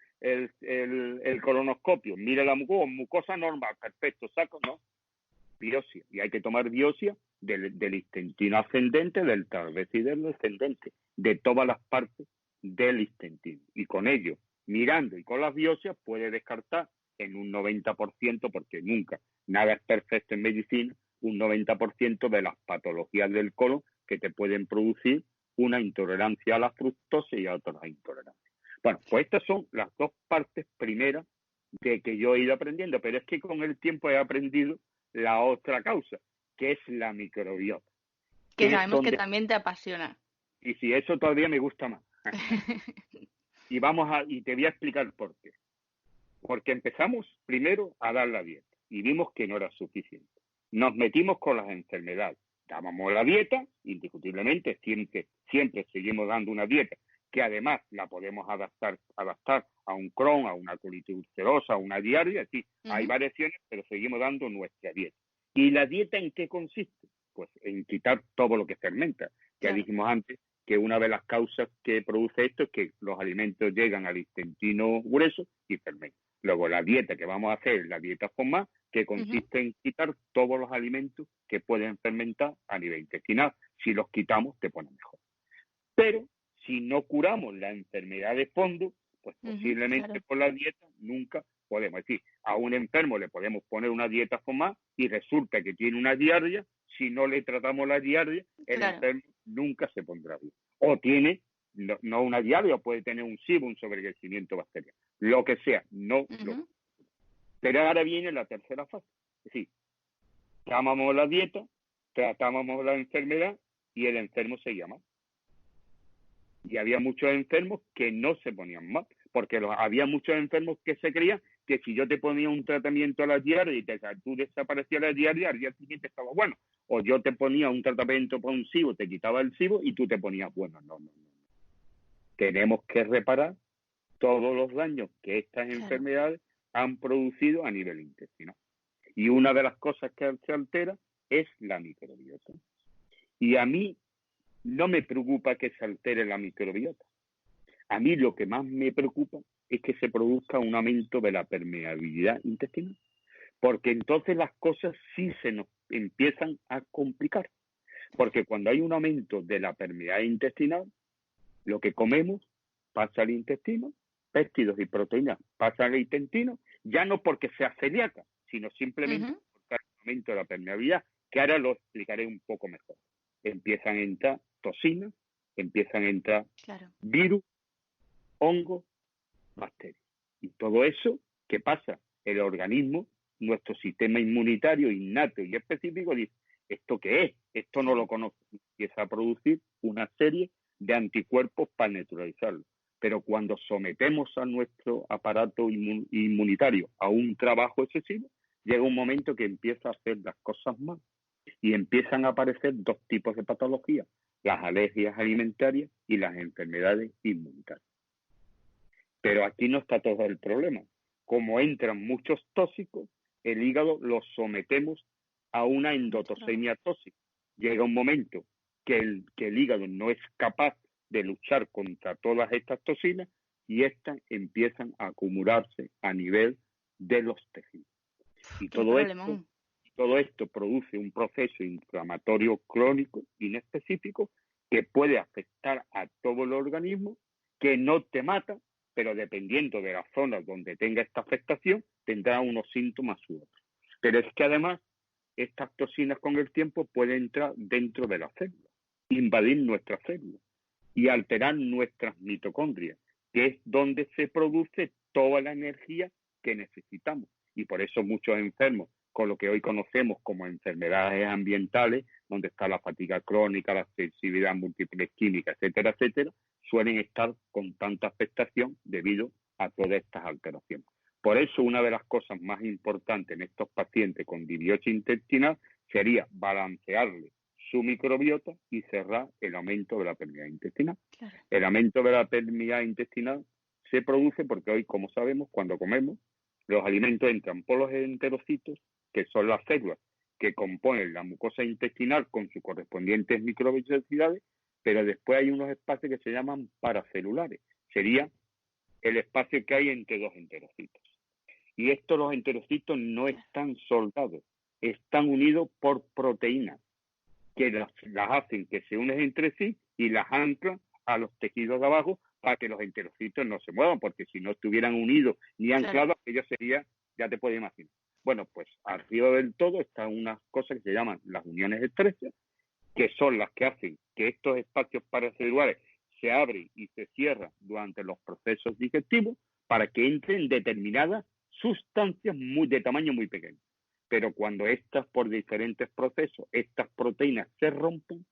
colonoscopio, mira la mucosa normal, perfecto, saco, ¿no? Biopsia. Y hay que tomar biopsia del intestino ascendente, del trapézido descendente, de todas las partes del intestino. Y con ello, mirando y con las biopsias, puede descartar en un 90%, porque nunca, nada es perfecto en medicina, un 90% de las patologías del colon que te pueden producir una intolerancia a la fructosa y a otras intolerancias. Bueno, pues estas son las dos partes primeras de que yo he ido aprendiendo, pero es que con el tiempo he aprendido la otra causa, que es la microbiota. Que sabemos que también te apasiona. Y si eso todavía me gusta más. Y te voy a explicar por qué. Porque empezamos primero a dar la dieta y vimos que no era suficiente. Nos metimos con las enfermedades. Dábamos la dieta, indiscutiblemente, siempre seguimos dando una dieta que además la podemos adaptar a un Crohn, a una colitis ulcerosa, a una diaria. Sí, hay variaciones, pero seguimos dando nuestra dieta. ¿Y la dieta en qué consiste? Pues en quitar todo lo que fermenta. Ya dijimos antes que una de las causas que produce esto es que los alimentos llegan al intestino grueso y fermentan. Luego la dieta que vamos a hacer es la dieta FODMAP, que consiste en quitar todos los alimentos que pueden fermentar a nivel intestinal. Si los quitamos, te pone mejor. Pero si no curamos la enfermedad de fondo, pues posiblemente con la dieta nunca podemos. Es decir, a un enfermo le podemos poner una dieta FODMAP y resulta que tiene una diarrea. Si no le tratamos la diarrea, el enfermo nunca se pondrá bien. O tiene no una diarrea, puede tener un SIBO, un sobrecrecimiento bacteriano. Lo que sea, no lo. Pero ahora viene la tercera fase. Es decir, llamamos la dieta, tratábamos la enfermedad y el enfermo seguía mal. Y había muchos enfermos que no se ponían mal, porque había muchos enfermos que se creían que si yo te ponía un tratamiento a la diarrea y tú desaparecías la diarrea, al día siguiente estaba bueno. O yo te ponía un tratamiento para un SIBO, te quitaba el SIBO y tú te ponías bueno. No. Tenemos que reparar todos los daños que estas enfermedades han producido a nivel intestinal. Y una de las cosas que se altera es la microbiota. Y a mí no me preocupa que se altere la microbiota. A mí lo que más me preocupa es que se produzca un aumento de la permeabilidad intestinal. Porque entonces las cosas sí se nos empiezan a complicar. Porque cuando hay un aumento de la permeabilidad intestinal, lo que comemos pasa al intestino, péptidos y proteínas pasan al intestino, ya no porque sea celíaca, sino simplemente porque hay un aumento de la permeabilidad, que ahora lo explicaré un poco mejor. Empiezan a entrar toxinas, empiezan a entrar virus, hongos, bacterias. Y todo eso, ¿qué pasa? El organismo, nuestro sistema inmunitario innato y específico, dice, ¿esto qué es? Esto no lo conozco. Empieza a producir una serie de anticuerpos para neutralizarlo. Pero cuando sometemos a nuestro aparato inmunitario a un trabajo excesivo, llega un momento que empieza a hacer las cosas mal y empiezan a aparecer dos tipos de patologías, las alergias alimentarias y las enfermedades inmunitarias. Pero aquí no está todo el problema. Como entran muchos tóxicos, el hígado lo sometemos a una endotoxemia tóxica. Llega un momento que el hígado no es capaz de luchar contra todas estas toxinas y estas empiezan a acumularse a nivel de los tejidos. Y todo esto produce un proceso inflamatorio crónico inespecífico que puede afectar a todo el organismo, que no te mata, pero dependiendo de las zonas donde tenga esta afectación, tendrá unos síntomas u otros. Pero es que además, estas toxinas con el tiempo pueden entrar dentro de las células, invadir nuestras células y alterar nuestras mitocondrias, que es donde se produce toda la energía que necesitamos. Y por eso muchos enfermos, con lo que hoy conocemos como enfermedades ambientales, donde está la fatiga crónica, la sensibilidad múltiple química, etcétera, etcétera, suelen estar con tanta afectación debido a todas estas alteraciones. Por eso, una de las cosas más importantes en estos pacientes con disbiosis intestinal sería balancearle su microbiota y cerrar el aumento de la permeabilidad intestinal. Claro. El aumento de la permeabilidad intestinal se produce porque hoy, como sabemos, cuando comemos, los alimentos entran por los enterocitos, que son las células que componen la mucosa intestinal con sus correspondientes microvellosidades, pero después hay unos espacios que se llaman paracelulares. Sería el espacio que hay entre dos enterocitos. Y estos, los enterocitos, no están soldados, están unidos por proteínas que las hacen que se unen entre sí y las anclan a los tejidos de abajo para que los enterocitos no se muevan, porque si no estuvieran unidos ni anclados, ellos serían, ya te puedes imaginar. Bueno, pues arriba del todo están unas cosas que se llaman las uniones estrechas, que son las que hacen que estos espacios paracelulares se abren y se cierran durante los procesos digestivos para que entren determinadas sustancias de tamaño muy pequeño. Pero cuando estas, por diferentes procesos, estas proteínas se rompen,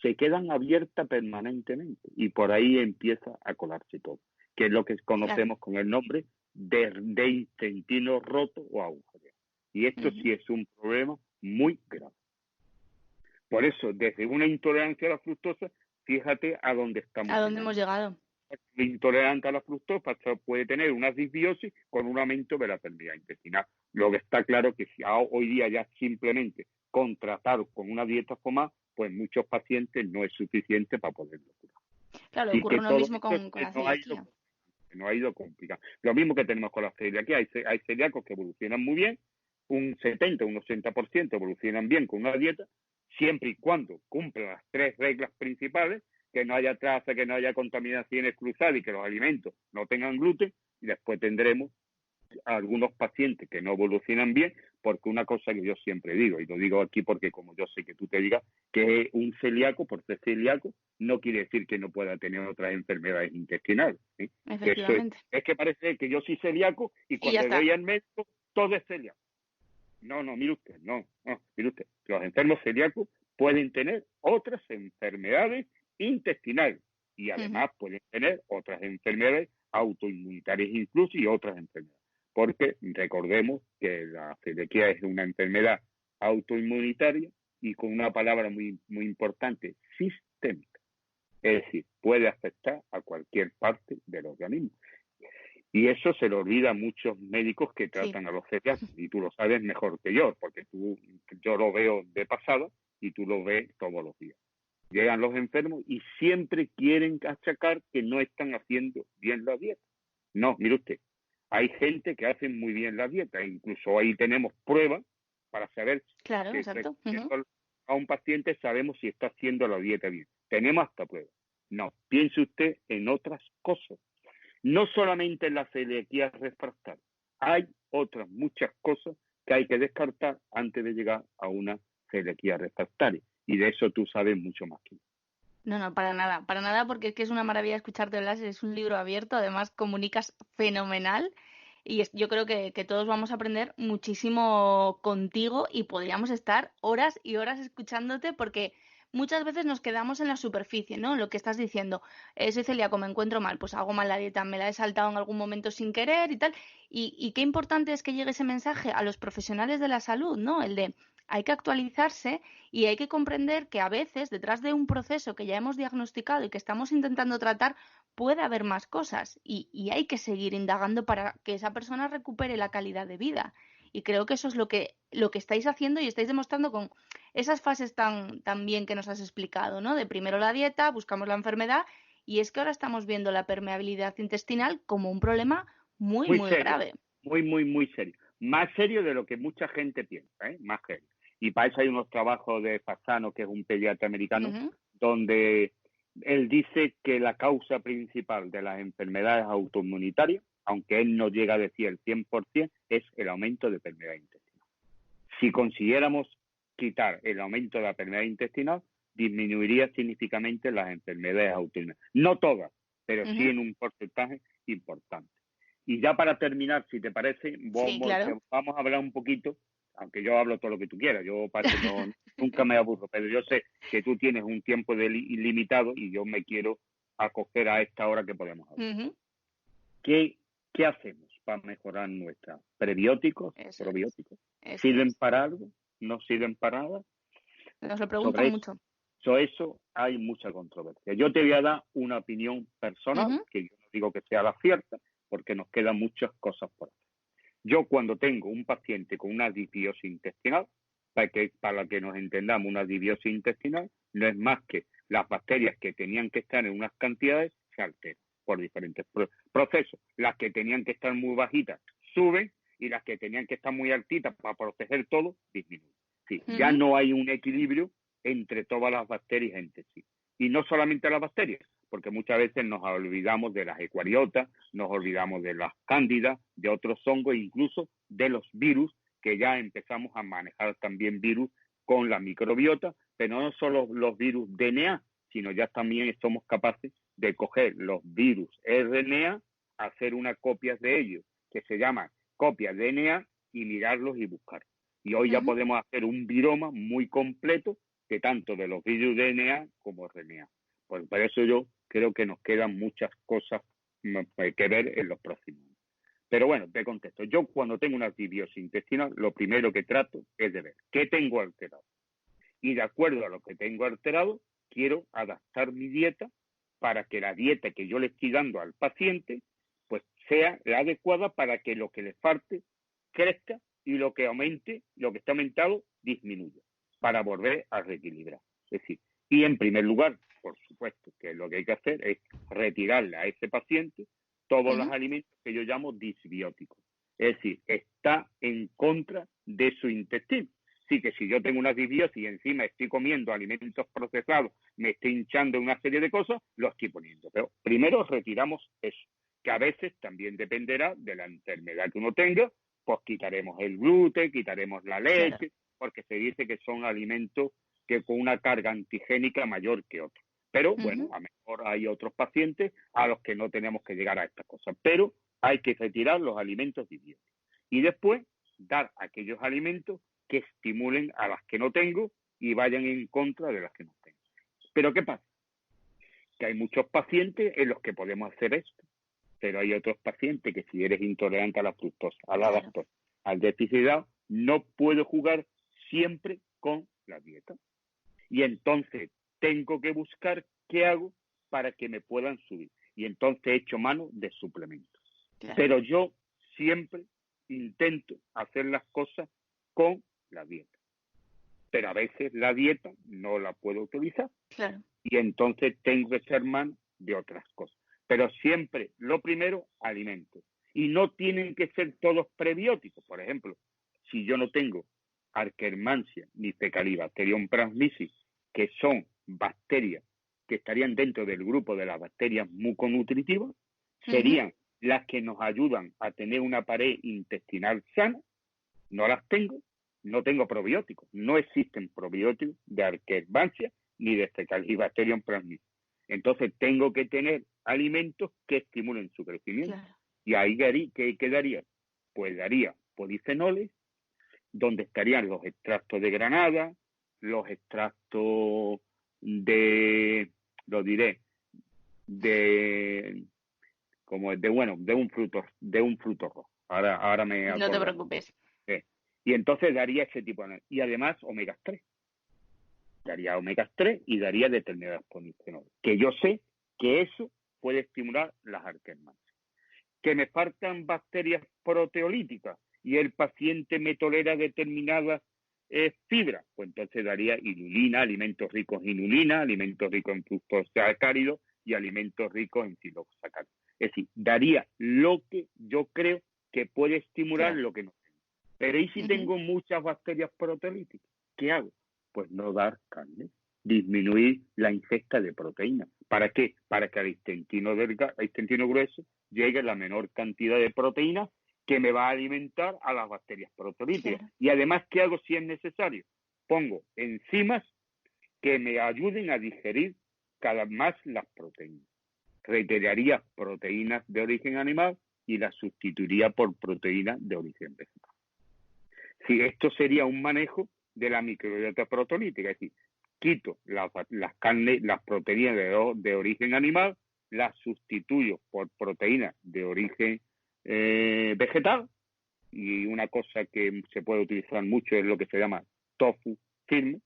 se quedan abiertas permanentemente y por ahí empieza a colarse todo, que es lo que conocemos con el nombre de intestino roto o agujereado. Y esto sí es un problema muy grave. Por eso, desde una intolerancia a la fructosa, fíjate a dónde estamos. ¿A dónde hemos llegado? El intolerante a la fructosa puede tener una disbiosis con un aumento de la permeabilidad intestinal. Lo que está claro que si hoy día ya simplemente con tratar con una dieta FODMAP, pues muchos pacientes no es suficiente para poderlo curar. Claro, ocurre lo mismo con la celiaquía. No ha ido complicado. Lo mismo que tenemos con la celiaquía. Hay celíacos que evolucionan muy bien, un 70, un 80% evolucionan bien con una dieta, siempre y cuando cumplan las 3 reglas principales, que no haya traza, que no haya contaminaciones cruzadas y que los alimentos no tengan gluten, y después tendremos a algunos pacientes que no evolucionan bien, porque una cosa que yo siempre digo, y lo digo aquí porque como yo sé que tú te digas, que un celíaco, por ser celíaco, no quiere decir que no pueda tener otras enfermedades intestinales. ¿Sí? Efectivamente. Es que parece que yo soy celíaco y cuando voy al médico, todo es celíaco. No, mire usted, mire usted, los enfermos celíacos pueden tener otras enfermedades intestinales y además pueden tener otras enfermedades autoinmunitarias incluso y otras enfermedades. Porque recordemos que la celiaquía es una enfermedad autoinmunitaria y con una palabra muy, muy importante, sistémica. Es decir, puede afectar a cualquier parte del organismo. Y eso se le olvida a muchos médicos que tratan a los celíacos, y tú lo sabes mejor que yo, porque yo lo veo de pasada y tú lo ves todos los días. Llegan los enfermos y siempre quieren achacar que no están haciendo bien la dieta. No, mire usted, hay gente que hace muy bien la dieta, incluso ahí tenemos pruebas para saber que a un paciente sabemos si está haciendo la dieta bien. Tenemos hasta pruebas. No, piense usted en otras cosas. No solamente en la celiaquía refractaria, hay otras muchas cosas que hay que descartar antes de llegar a una celiaquía refractaria. Y de eso tú sabes mucho más que yo. No, para nada, porque es que es una maravilla escucharte hablar, es un libro abierto, además comunicas fenomenal y yo creo que todos vamos a aprender muchísimo contigo y podríamos estar horas y horas escuchándote porque muchas veces nos quedamos en la superficie, ¿no? Lo que estás diciendo, soy celíaco, me encuentro mal, pues hago mal la dieta, me la he saltado en algún momento sin querer y tal. Y qué importante es que llegue ese mensaje a los profesionales de la salud, ¿no? El de hay que actualizarse y hay que comprender que a veces detrás de un proceso que ya hemos diagnosticado y que estamos intentando tratar puede haber más cosas y hay que seguir indagando para que esa persona recupere la calidad de vida. Y creo que eso es lo que estáis haciendo y estáis demostrando con esas fases tan bien que nos has explicado, ¿no? De primero la dieta, buscamos la enfermedad y es que ahora estamos viendo la permeabilidad intestinal como un problema muy serio, grave. Muy serio. Más serio de lo que mucha gente piensa, ¿eh? Más serio. Y para eso hay unos trabajos de Fasano, que es un pediatra americano, donde él dice que la causa principal de las enfermedades autoinmunitarias, aunque él no llega a decir el 100%, es el aumento de permeabilidad intestinal. Si consiguiéramos quitar el aumento de la permeabilidad intestinal, disminuiría significativamente las enfermedades autoinmunes. No todas, pero sí en un porcentaje importante. Y ya para terminar, si te parece, vamos a hablar un poquito, aunque yo hablo todo lo que tú quieras, yo nunca me aburro, pero yo sé que tú tienes un tiempo ilimitado y yo me quiero acoger a esta hora que podemos hablar. ¿Qué hacemos para mejorar nuestras prebióticos, probióticos? ¿Sirven para algo? ¿No sirven para nada? Nos lo preguntan mucho. Sobre eso hay mucha controversia. Yo te voy a dar una opinión personal, que yo no digo que sea la cierta, porque nos quedan muchas cosas por hacer. Yo cuando tengo un paciente con una disbiosis intestinal, para que nos entendamos, una disbiosis intestinal no es más que las bacterias que tenían que estar en unas cantidades se alteran por diferentes procesos. Las que tenían que estar muy bajitas suben y las que tenían que estar muy altitas para proteger todo disminuyen. Sí, ya no hay un equilibrio entre todas las bacterias entre sí. Y no solamente las bacterias, porque muchas veces nos olvidamos de las eucariotas, nos olvidamos de las cándidas, de otros hongos, incluso de los virus que ya empezamos a manejar también virus con la microbiota, pero no solo los virus DNA, sino ya también somos capaces de coger los virus RNA, hacer unas copias de ellos, que se llaman copias DNA, y mirarlos y buscar. Y hoy ya podemos hacer un viroma muy completo de tanto de los virus DNA como RNA. Pues por eso yo creo que nos quedan muchas cosas que ver en los próximos años. Pero bueno, te contesto. Yo cuando tengo una disbiosis intestinal, lo primero que trato es de ver qué tengo alterado. Y de acuerdo a lo que tengo alterado, quiero adaptar mi dieta para que la dieta que yo le estoy dando al paciente pues sea la adecuada para que lo que le falte crezca y lo que aumente, lo que está aumentado, disminuya, para volver a reequilibrar. Es decir, y en primer lugar, por supuesto, que lo que hay que hacer es retirarle a ese paciente todos los alimentos que yo llamo disbióticos. Es decir, está en contra de su intestino. Así que si yo tengo una disbiosis y encima estoy comiendo alimentos procesados, me estoy hinchando una serie de cosas, lo estoy poniendo. Pero primero retiramos eso, que a veces también dependerá de la enfermedad que uno tenga, pues quitaremos el gluten, quitaremos la leche, porque se dice que son alimentos que con una carga antigénica mayor que otros. Pero bueno, a lo mejor hay otros pacientes a los que no tenemos que llegar a estas cosas. Pero hay que retirar los alimentos disbióticos. Y después dar aquellos alimentos que estimulen a las que no tengo y vayan en contra de las que no tengo. Pero ¿qué pasa? Que hay muchos pacientes en los que podemos hacer esto, pero hay otros pacientes que si eres intolerante a la fructosa, a la lactosa, al déficit, no puedo jugar siempre con la dieta. Y entonces tengo que buscar qué hago para que me puedan subir. Y entonces he hecho mano de suplementos. Claro. Pero yo siempre intento hacer las cosas con la dieta. Pero a veces la dieta no la puedo utilizar. Claro. Y entonces tengo que echar mano de otras cosas. Pero siempre, lo primero, alimentos. Y no tienen que ser todos prebióticos. Por ejemplo, si yo no tengo Akkermansia ni Fecalibacterium transmissis, que son bacterias que estarían dentro del grupo de las bacterias muconutritivas, serían las que nos ayudan a tener una pared intestinal sana. No las tengo, no tengo probióticos. No existen probióticos de Akkermansia ni de Fecalibacterium transmissis. Entonces tengo que tener alimentos que estimulen su crecimiento. Claro. Y ahí, ¿qué quedaría? Pues daría polifenoles, donde estarían los extractos de granada, los extractos de un fruto rojo. Ahora me acuerdo. No te preocupes. Y entonces daría ese tipo de... Y además omegas 3. Daría omegas 3 y daría determinados polifenoles. Que yo sé que eso puede estimular las Akkermansias. Que me faltan bacterias proteolíticas y el paciente me tolera determinadas fibras, pues entonces daría inulina, alimentos ricos en inulina, alimentos ricos en fructosacáridos y alimentos ricos en silosacáridos. Es decir, daría lo que yo creo que puede estimular lo que no tengo. Pero ¿y si tengo muchas bacterias proteolíticas? ¿Qué hago? Pues no dar carne, disminuir la ingesta de proteínas. ¿Para qué? Para que al intestino grueso llegue la menor cantidad de proteínas que me va a alimentar a las bacterias proteolíticas. Claro. Y además, ¿qué hago si es necesario? Pongo enzimas que me ayuden a digerir cada vez más las proteínas. Retiraría proteínas de origen animal y las sustituiría por proteínas de origen vegetal. Si esto sería un manejo de la microbiota proteolítica, es decir, quito las carnes, las proteínas de origen animal, las sustituyo por proteínas de origen vegetal, y una cosa que se puede utilizar mucho es lo que se llama tofu firme,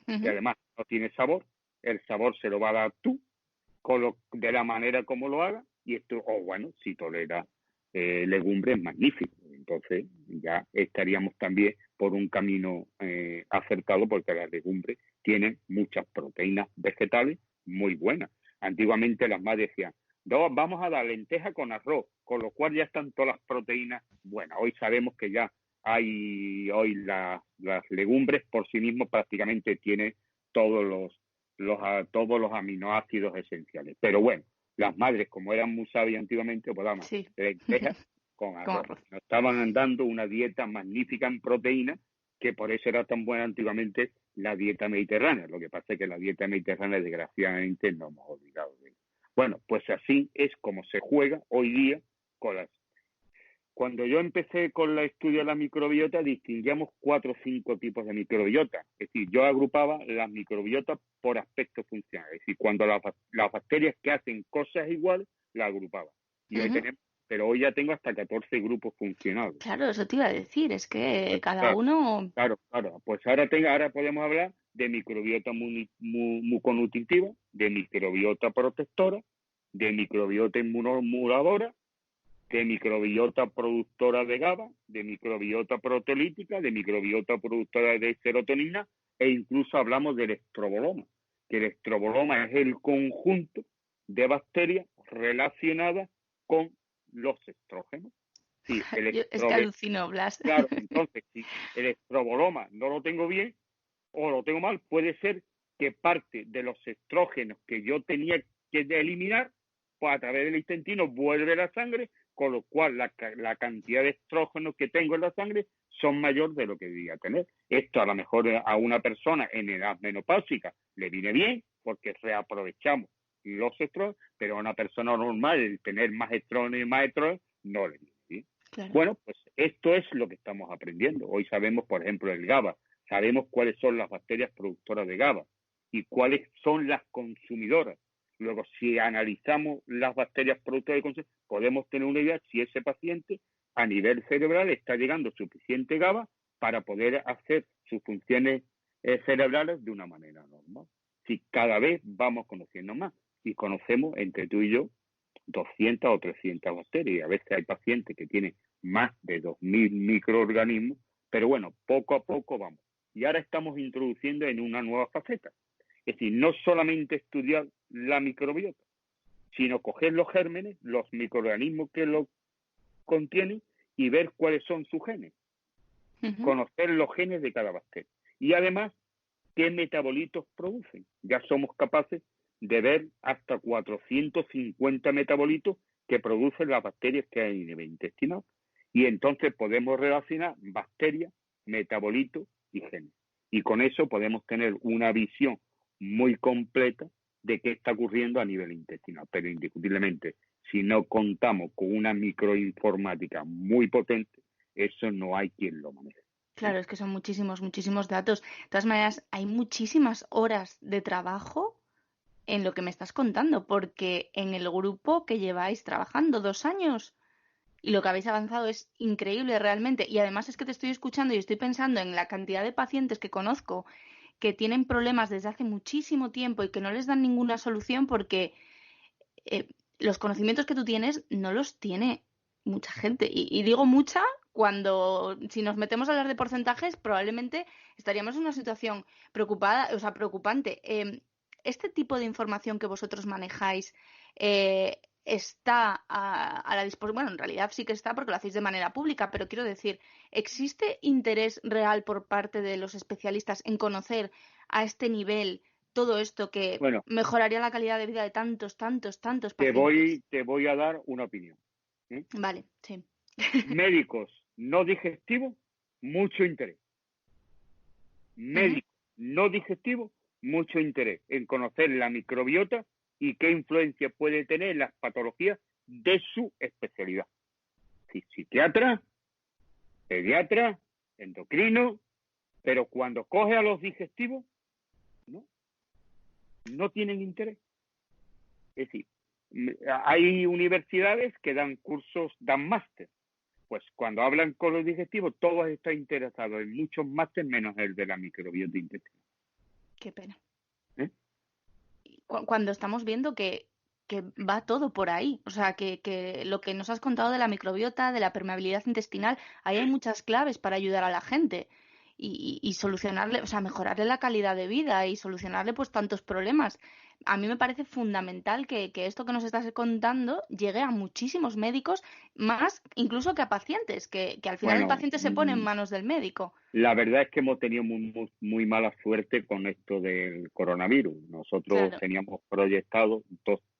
que además no tiene sabor, el sabor se lo va a dar tú, de la manera como lo haga, y esto, si tolera legumbres, magnífico. Entonces ya estaríamos también por un camino acertado, porque las legumbres tienen muchas proteínas vegetales muy buenas. Antiguamente las madres decían, vamos a dar lenteja con arroz, con lo cual ya están todas las proteínas buenas. Hoy sabemos que ya las legumbres por sí mismos prácticamente tienen todos los aminoácidos esenciales. Pero bueno, las madres, como eran muy sabias antiguamente, pues daban lentejas con Con arroz. arroz. Nos estaban dando una dieta magnífica en proteína, que por eso era tan buena antiguamente la dieta mediterránea. Lo que pasa es que la dieta mediterránea, desgraciadamente, no hemos olvidado de ella. Bueno, pues así es como se juega hoy día con las... Cuando yo empecé con el estudio de la microbiota, distinguíamos 4 o 5 tipos de microbiota. Es decir, yo agrupaba las microbiotas por aspectos funcionales. Es decir, cuando las bacterias que hacen cosas iguales, las agrupaba. Y hoy tenemos, pero hoy ya tengo hasta 14 grupos funcionales. Claro, eso te iba a decir, es que Pues, cada claro, uno... claro. Pues ahora podemos hablar de microbiota muconutritiva, de microbiota protectora, de microbiota inmunomoduladora, de microbiota productora de GABA, de microbiota proteolítica, de microbiota productora de serotonina, e incluso hablamos del estroboloma, que el estroboloma es el conjunto de bacterias relacionadas con los estrógenos. Sí, Es que alucino, Blas. Claro, entonces, si el estroboloma no lo tengo bien o lo tengo mal, puede ser que parte de los estrógenos que yo tenía que eliminar, pues a través del intestino vuelve a la sangre, con lo cual la cantidad de estrógenos que tengo en la sangre son mayor de lo que debería tener. Esto a lo mejor a una persona en edad menopáusica le viene bien porque reaprovechamos los estrógenos, pero a una persona normal el tener más estrógenos y más estrógenos no le viene bien. Claro. Bueno, pues esto es lo que estamos aprendiendo. Hoy sabemos, por ejemplo, el GABA. Sabemos cuáles son las bacterias productoras de GABA y cuáles son las consumidoras. Luego, si analizamos las bacterias productoras de consumo, podemos tener una idea si ese paciente a nivel cerebral está llegando suficiente GABA para poder hacer sus funciones cerebrales de una manera normal. Si cada vez vamos conociendo más y conocemos entre tú y yo 200 o 300 bacterias, y a veces hay pacientes que tienen más de 2.000 microorganismos, pero bueno, poco a poco vamos. Y ahora estamos introduciendo en una nueva faceta. Es decir, no solamente estudiar la microbiota, sino coger los gérmenes, los microorganismos que lo contienen y ver cuáles son sus genes. Conocer los genes de cada bacteria. Y además, qué metabolitos producen. Ya somos capaces de ver hasta 450 metabolitos que producen las bacterias que hay en el intestinal. Y entonces podemos relacionar bacterias, metabolitos y genes. Y con eso podemos tener una visión muy completa de qué está ocurriendo a nivel intestinal. Pero indiscutiblemente, si no contamos con una microinformática muy potente, eso no hay quien lo maneje. Claro, es que son muchísimos datos. De todas maneras, hay muchísimas horas de trabajo en lo que me estás contando, porque en el grupo que lleváis trabajando 2 años y lo que habéis avanzado es increíble realmente. Y además es que te estoy escuchando y estoy pensando en la cantidad de pacientes que conozco que tienen problemas desde hace muchísimo tiempo y que no les dan ninguna solución porque los conocimientos que tú tienes no los tiene mucha gente. Y digo mucha cuando, si nos metemos a hablar de porcentajes, probablemente estaríamos en una situación preocupada, o sea, preocupante. Este tipo de información que vosotros manejáis está a la disposición. Bueno, en realidad sí que está porque lo hacéis de manera pública, pero quiero decir, ¿existe interés real por parte de los especialistas en conocer a este nivel todo esto que mejoraría la calidad de vida de tantos pacientes? Te voy a dar una opinión. Vale, sí. Médicos no digestivos, mucho interés. Médicos no digestivos, mucho interés en conocer la microbiota y qué influencia puede tener en las patologías de su especialidad. Psiquiatra, pediatra, endocrino, pero cuando coge a los digestivos, no tienen interés. Es decir, hay universidades que dan cursos, dan máster. Pues cuando hablan con los digestivos, todos están interesados en muchos másteres menos el de la microbiota intestinal. Qué pena. Cuando estamos viendo que va todo por ahí. O sea, que lo que nos has contado de la microbiota, de la permeabilidad intestinal, ahí hay muchas claves para ayudar a la gente y solucionarle, o sea, mejorarle la calidad de vida y solucionarle pues tantos problemas. A mí me parece fundamental que esto que nos estás contando llegue a muchísimos médicos, más incluso que a pacientes, que al final el paciente se pone en manos del médico. La verdad es que hemos tenido muy mala suerte con esto del coronavirus. Nosotros teníamos proyectado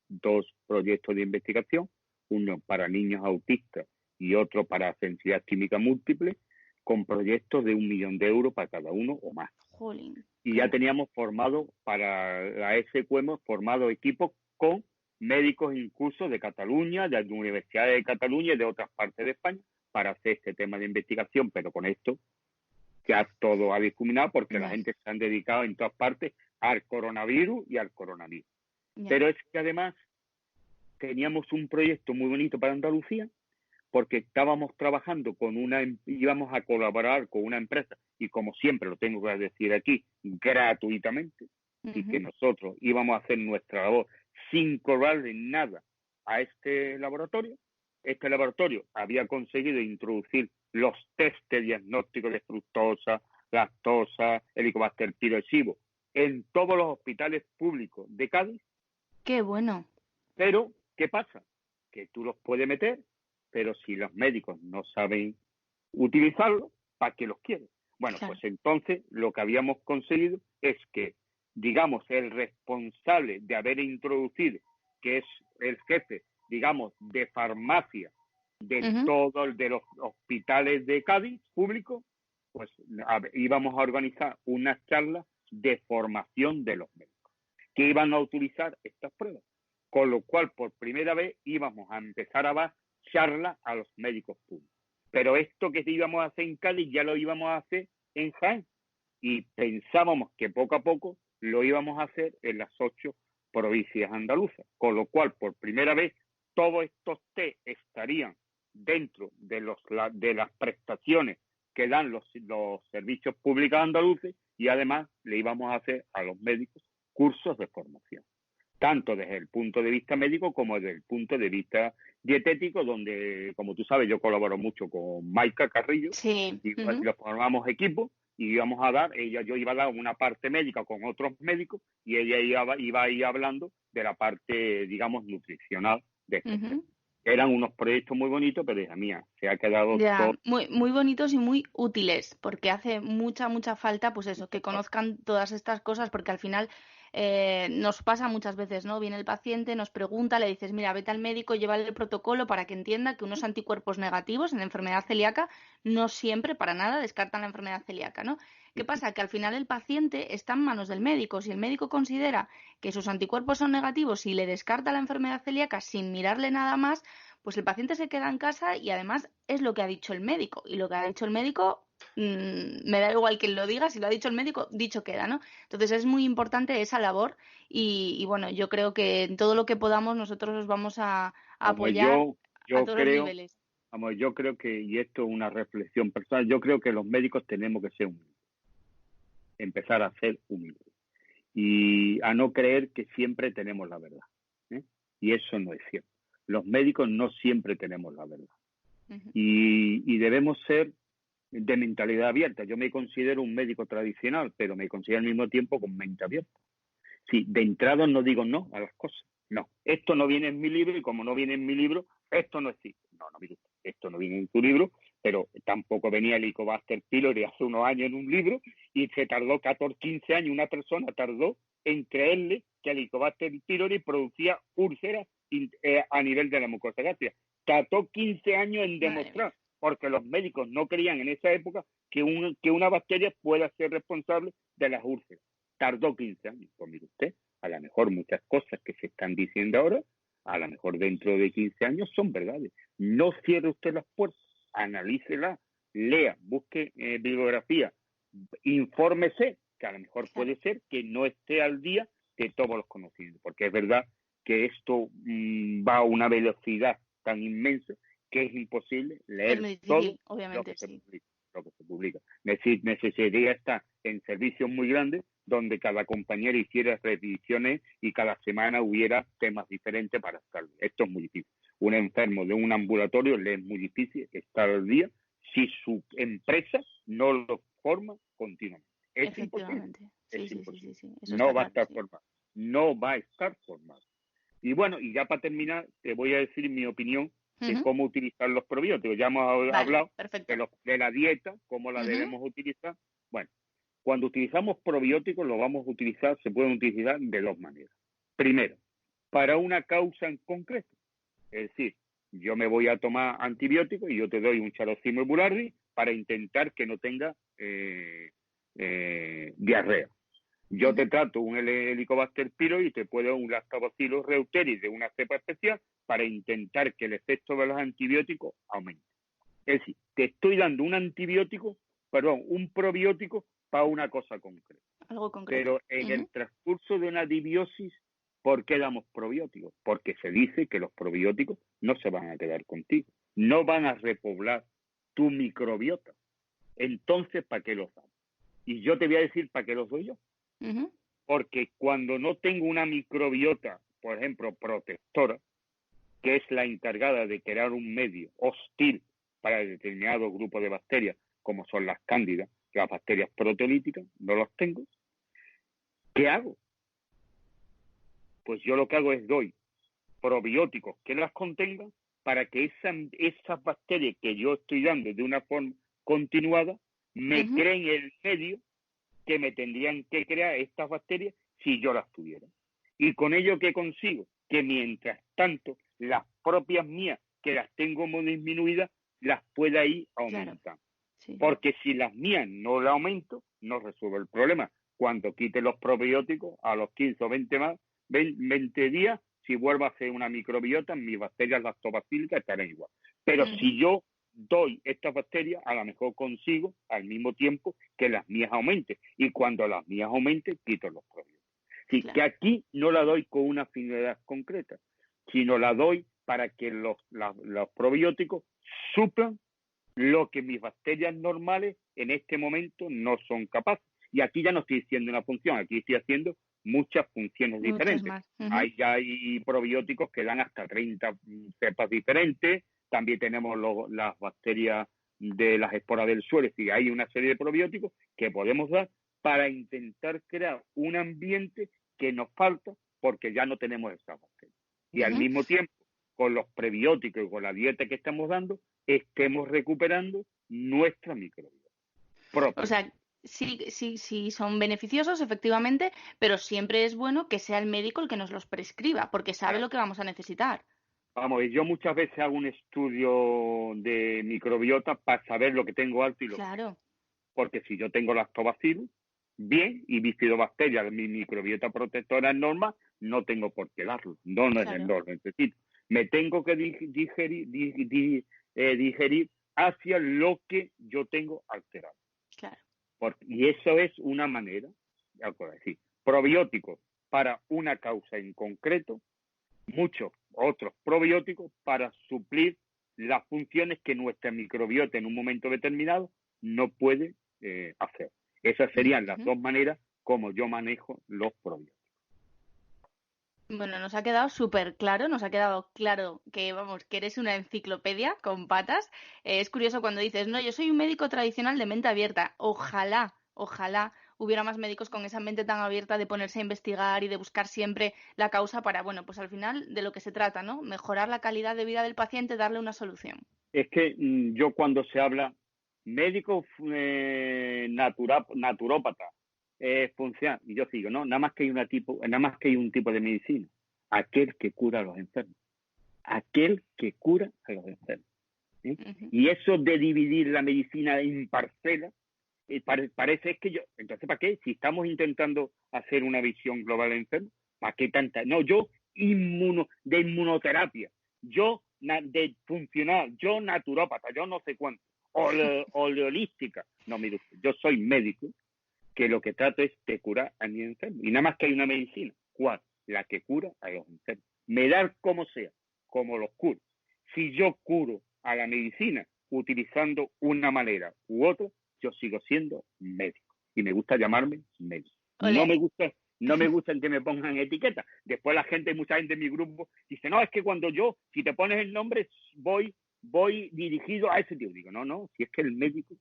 dos proyectos de investigación, uno para niños autistas y otro para sensibilidad química múltiple, con proyectos de 1 millón de euros para cada uno o más. Jolín, y ya teníamos formado para la SQ, hemos formado equipos con médicos incluso de Cataluña, de universidades de Cataluña y de otras partes de España para hacer este tema de investigación, pero con esto ya todo ha difuminado porque la gente se han dedicado en todas partes al coronavirus y al coronavirus. Pero es que además teníamos un proyecto muy bonito para Andalucía, porque estábamos trabajando íbamos a colaborar con una empresa, y como siempre lo tengo que decir aquí, gratuitamente, y que nosotros íbamos a hacer nuestra labor sin cobrarle nada a este laboratorio. Este laboratorio había conseguido introducir los test de diagnóstico de fructosa, lactosa, Helicobacter pylori en todos los hospitales públicos de Cádiz. ¡Qué bueno! Pero, ¿qué pasa? Que tú los puedes meter, pero si los médicos no saben utilizarlo, ¿para qué los quieren? Bueno, claro. Pues entonces lo que habíamos conseguido es que, digamos, el responsable de haber introducido, que es el jefe, digamos, de farmacia de todos de los hospitales de Cádiz públicos, pues íbamos a organizar unas charlas de formación de los médicos que iban a utilizar estas pruebas. Con lo cual, por primera vez, íbamos a empezar a dar charlas a los médicos públicos. Pero esto que íbamos a hacer en Cádiz ya lo íbamos a hacer en Jaén. Y pensábamos que poco a poco lo íbamos a hacer en las 8 provincias andaluzas. Con lo cual, por primera vez, todos estos test estarían dentro de las prestaciones que dan los servicios públicos andaluces, y además le íbamos a hacer a los médicos cursos de formación, tanto desde el punto de vista médico como desde el punto de vista dietético, donde, como tú sabes, yo colaboro mucho con Maica Carrillo, y los formamos equipos, y íbamos a dar, yo iba a dar una parte médica con otros médicos, y ella iba a ir hablando de la parte, digamos, nutricional de esto. Eran unos proyectos muy bonitos, pero hija mía, se ha quedado todo... Muy, muy bonitos y muy útiles, porque hace mucha falta, pues eso, que conozcan todas estas cosas, porque al final nos pasa muchas veces, ¿no? Viene el paciente, nos pregunta, le dices, mira, vete al médico, llévale el protocolo para que entienda que unos anticuerpos negativos en la enfermedad celíaca no siempre, para nada, descartan la enfermedad celíaca, ¿no? ¿Qué pasa? Que al final el paciente está en manos del médico. Si el médico considera que sus anticuerpos son negativos y le descarta la enfermedad celíaca sin mirarle nada más, pues el paciente se queda en casa y además es lo que ha dicho el médico. Y lo que ha dicho el médico, me da igual quien lo diga, si lo ha dicho el médico, dicho queda, ¿no? Entonces es muy importante esa labor y bueno, yo creo que en todo lo que podamos nosotros os vamos a apoyar a todos los niveles. Vamos, yo creo que, y esto es una reflexión personal, yo creo que los médicos tenemos que ser humildes. Empezar a ser humildes. Y a no creer que siempre tenemos la verdad. Y eso no es cierto. Los médicos no siempre tenemos la verdad. Y debemos ser de mentalidad abierta. Yo me considero un médico tradicional, pero me considero al mismo tiempo con mente abierta. Sí, de entrada no digo no a las cosas. No, esto no viene en mi libro, y como no viene en mi libro, esto no existe. No, mire, esto no viene en tu libro, pero tampoco venía el Helicobacter pylori hace unos años en un libro, y se tardó 15 años, una persona tardó en creerle que el Helicobacter pylori producía úlceras a nivel de la mucosa gástrica. Tardó 15 años en demostrar, porque los médicos no creían en esa época que una bacteria pueda ser responsable de las úlceras. Tardó 15 años. Pues mire usted, a lo mejor muchas cosas que se están diciendo ahora, a lo mejor dentro de 15 años son verdades. No cierre usted las puertas, analícela, lea, busque bibliografía, infórmese, que a lo mejor puede ser que no esté al día de todos los conocimientos, porque es verdad que esto va a una velocidad tan inmensa que es imposible leer todo obviamente, lo que se publica. Necesitaría estar en servicios muy grandes donde cada compañero hiciera revisiones y cada semana hubiera temas diferentes para estar. Esto es muy difícil. Un enfermo de un ambulatorio le es muy difícil estar al día si su empresa no lo forma continuamente. Es imposible. Es imposible. No va a estar formado. No va a estar formado. Y bueno, y ya para terminar, te voy a decir mi opinión de cómo utilizar los probióticos. Ya hemos hablado de la dieta, cómo la debemos utilizar. Bueno, cuando utilizamos probióticos, se pueden utilizar de dos maneras. Primero, para una causa en concreto. Es decir, yo me voy a tomar antibióticos y yo te doy un Charocimol Burardi para intentar que no tenga diarrea. Yo te trato un Helicobacter pylori y te puedo dar un Lactobacillus reuteri de una cepa especial para intentar que el efecto de los antibióticos aumente. Es decir, te estoy dando un probiótico para una cosa concreta. Algo concreto. Pero en el transcurso de una dibiosis, ¿por qué damos probióticos? Porque se dice que los probióticos no se van a quedar contigo, no van a repoblar tu microbiota. Entonces, ¿para qué los damos? Y yo te voy a decir para qué los doy yo. Porque cuando no tengo una microbiota, por ejemplo, protectora, que es la encargada de crear un medio hostil para determinado grupo de bacterias, como son las cándidas, las bacterias proteolíticas, no los tengo, ¿qué hago? Pues yo lo que hago es doy probióticos que las contengan para que esas bacterias que yo estoy dando de una forma continuada me creen el medio que me tendrían que crear estas bacterias si yo las tuviera. Y con ello, ¿qué consigo? Que mientras tanto, las propias mías, que las tengo muy disminuidas, las pueda ir aumentando. Claro. Sí. Porque si las mías no las aumento, no resuelvo el problema. Cuando quite los probióticos, a los 15 o 20 días, si vuelvo a hacer una microbiota, mis bacterias lactobacílicas estarán igual. Pero si yo doy estas bacterias, a lo mejor consigo al mismo tiempo que las mías aumenten. Y cuando las mías aumenten, quito los probióticos. Sí, claro. Que aquí no la doy con una finalidad concreta, sino la doy para que los probióticos suplan lo que mis bacterias normales en este momento no son capaces. Y aquí ya no estoy haciendo una función, aquí estoy haciendo muchas funciones diferentes. Hay probióticos que dan hasta 30 cepas diferentes. También tenemos las bacterias de las esporas del suelo. Y hay una serie de probióticos que podemos dar para intentar crear un ambiente que nos falta porque ya no tenemos esas bacterias. Y al mismo tiempo, con los prebióticos y con la dieta que estamos dando, estemos recuperando nuestra microbiota propia. O sea, sí, son beneficiosos, efectivamente, pero siempre es bueno que sea el médico el que nos los prescriba, porque sabe lo que vamos a necesitar. Vamos, yo muchas veces hago un estudio de microbiota para saber lo que tengo alto y lo que no. Porque si yo tengo lactobacillus, bien, y bifidobacterias, mi microbiota protectora es normal, no tengo por qué darlo. No lo necesito. Me tengo que digerir hacia lo que yo tengo alterado. Claro. Y eso es una manera, decir, probióticos para una causa en concreto, muchos otros probióticos para suplir las funciones que nuestra microbiota en un momento determinado no puede hacer. Esas serían las dos maneras como yo manejo los probióticos. Bueno, nos ha quedado súper claro, nos ha quedado claro que, que eres una enciclopedia con patas. Es curioso cuando dices, no, yo soy un médico tradicional de mente abierta. Ojalá hubiera más médicos con esa mente tan abierta de ponerse a investigar y de buscar siempre la causa para, pues al final de lo que se trata, ¿no? Mejorar la calidad de vida del paciente, darle una solución. Es que yo cuando se habla médico naturópata, funcional, y yo digo, no, nada más que hay un tipo de medicina, aquel que cura a los enfermos, aquel que cura a los enfermos. Y eso de dividir la medicina en parcelas, parece que entonces ¿para qué? Si estamos intentando hacer una visión global del enfermo, ¿para qué tanta? No, yo de inmunoterapia, yo de funcional, yo naturópata, yo no sé cuánto, oleolística. No, mire usted, yo soy médico que lo que trato es de curar a mi enfermo. Y nada más que hay una medicina. ¿Cuál? La que cura a los enfermos. Me da como sea, como los curo. Si yo curo a la medicina utilizando una manera u otra, yo sigo siendo médico. Y me gusta llamarme médico. No me gusta que me pongan etiquetas. Después mucha gente en mi grupo dice, no, es que si te pones el nombre, voy dirigido a ese tipo. Digo, no, si es que el médico,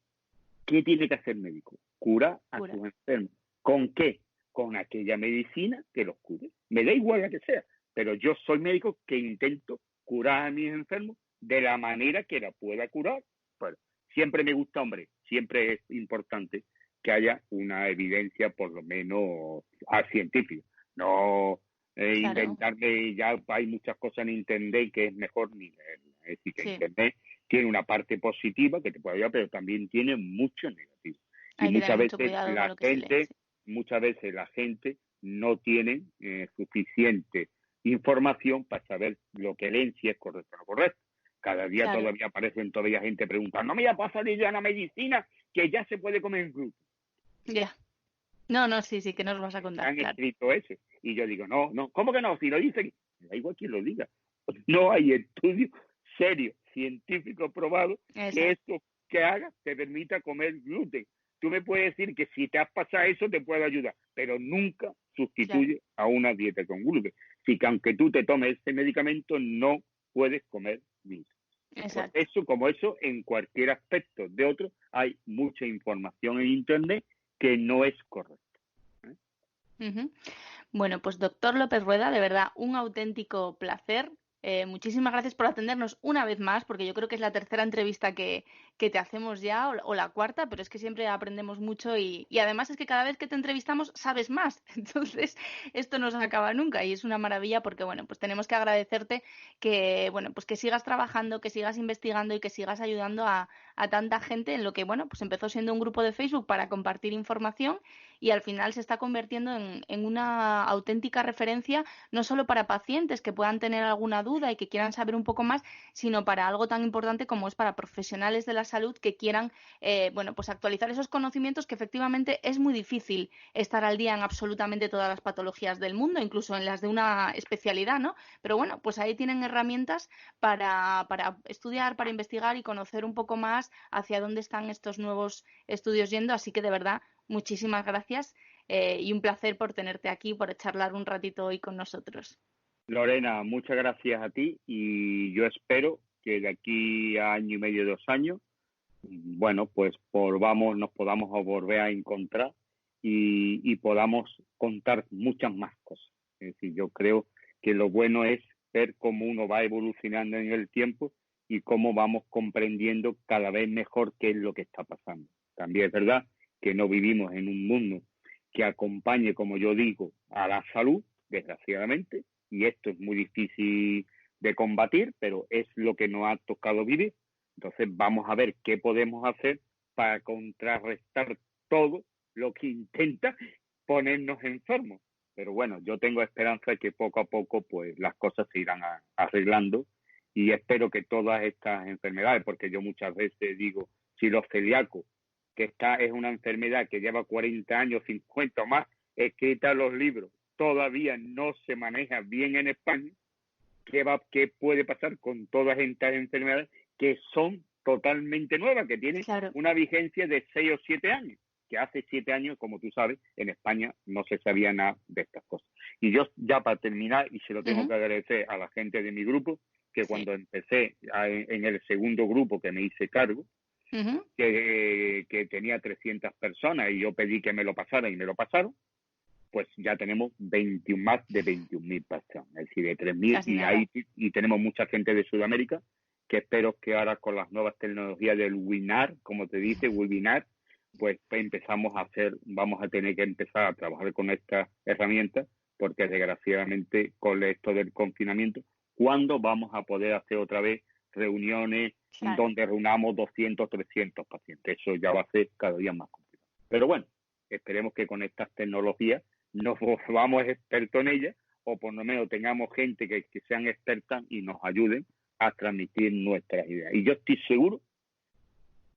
¿qué tiene que hacer el médico? Cura a sus enfermos. ¿Con qué? Con aquella medicina que los cure. Me da igual la que sea, pero yo soy médico que intento curar a mis enfermos de la manera que la pueda curar. Bueno, siempre me gusta, siempre es importante que haya una evidencia por lo menos científica. No inventarme, ya hay muchas cosas en internet que es mejor ni leerlas. Es decir, que Sí, Internet tiene una parte positiva que te puede ayudar, pero también tiene mucho negativo. Y hay que tener mucho cuidado con lo que se lee. Sí. muchas veces la gente no tiene suficiente información para saber lo que leen, si es correcto o no correcto. Cada día Claro. todavía aparecen todavía gente preguntando, no me ya pasa ya una medicina que ya se puede comer gluten. Ya. No, sí, que nos vas a contar, Han claro. escrito eso. Y yo digo, no, ¿cómo que no? Si lo dicen, me da igual quien lo diga. No hay estudio serio, científico probado que Exacto. esto que hagas te permita comer gluten. Tú me puedes decir que si te has pasado eso te puede ayudar, pero nunca sustituye a una dieta con gluten. Así que aunque tú te tomes ese medicamento, no puedes comer gluten. Por Exacto. eso, como eso, en cualquier aspecto de otro, hay mucha información en Internet que no es correcta. Ujú. Bueno, pues doctor López Rueda, de verdad, un auténtico placer. Muchísimas gracias por atendernos una vez más, porque yo creo que es la tercera entrevista que te hacemos ya, o la cuarta, pero es que siempre aprendemos mucho y además es que cada vez que te entrevistamos sabes más. Entonces, esto no se acaba nunca y es una maravilla porque, bueno, pues tenemos que agradecerte que, bueno, pues que sigas trabajando, que sigas investigando y que sigas ayudando a tanta gente en lo que, bueno, pues empezó siendo un grupo de Facebook para compartir información y al final se está convirtiendo en una auténtica referencia, no solo para pacientes que puedan tener alguna duda y que quieran saber un poco más, sino para algo tan importante como es para profesionales de la salud que quieran, bueno, pues actualizar esos conocimientos, que efectivamente es muy difícil estar al día en absolutamente todas las patologías del mundo, incluso en las de una especialidad, ¿no? Pero bueno, pues ahí tienen herramientas para estudiar, para investigar y conocer un poco más hacia dónde están estos nuevos estudios yendo, así que de verdad, muchísimas gracias y un placer por tenerte aquí, por charlar un ratito hoy con nosotros. Lorena, muchas gracias a ti y yo espero que de aquí a año y medio, 2 años, bueno, pues nos podamos volver a encontrar y podamos contar muchas más cosas. Es decir, yo creo que lo bueno es ver cómo uno va evolucionando en el tiempo y cómo vamos comprendiendo cada vez mejor qué es lo que está pasando. También es verdad que no vivimos en un mundo que acompañe, como yo digo, a la salud, desgraciadamente, y esto es muy difícil de combatir, pero es lo que nos ha tocado vivir. Entonces vamos a ver qué podemos hacer para contrarrestar todo lo que intenta ponernos enfermos. Pero bueno, yo tengo esperanza de que poco a poco pues las cosas se irán arreglando y espero que todas estas enfermedades, porque yo muchas veces digo, si los celíacos, que es una enfermedad que lleva 40 años, 50 o más, escrita los libros, todavía no se maneja bien en España, ¿qué puede pasar con todas estas enfermedades que son totalmente nuevas, que tienen Claro. una vigencia de 6 o 7 años? Que hace 7 años, como tú sabes, en España no se sabía nada de estas cosas. Y yo ya para terminar, y se lo tengo que agradecer a la gente de mi grupo, que cuando empecé en el segundo grupo que me hice cargo, que tenía 300 personas y yo pedí que me lo pasaran y me lo pasaron, pues ya tenemos más de 21.000 personas, es decir, de 3.000 y tenemos mucha gente de Sudamérica que espero que ahora con las nuevas tecnologías del webinar, como te dice, webinar, pues vamos a tener que empezar a trabajar con estas herramientas porque desgraciadamente con esto del confinamiento, ¿cuándo vamos a poder hacer otra vez reuniones donde reunamos 200, 300 pacientes? Eso ya va a ser cada día más complicado. Pero bueno, esperemos que con estas tecnologías nos volvamos expertos en ellas o por lo menos tengamos gente que sean expertas y nos ayuden a transmitir nuestras ideas. Y yo estoy seguro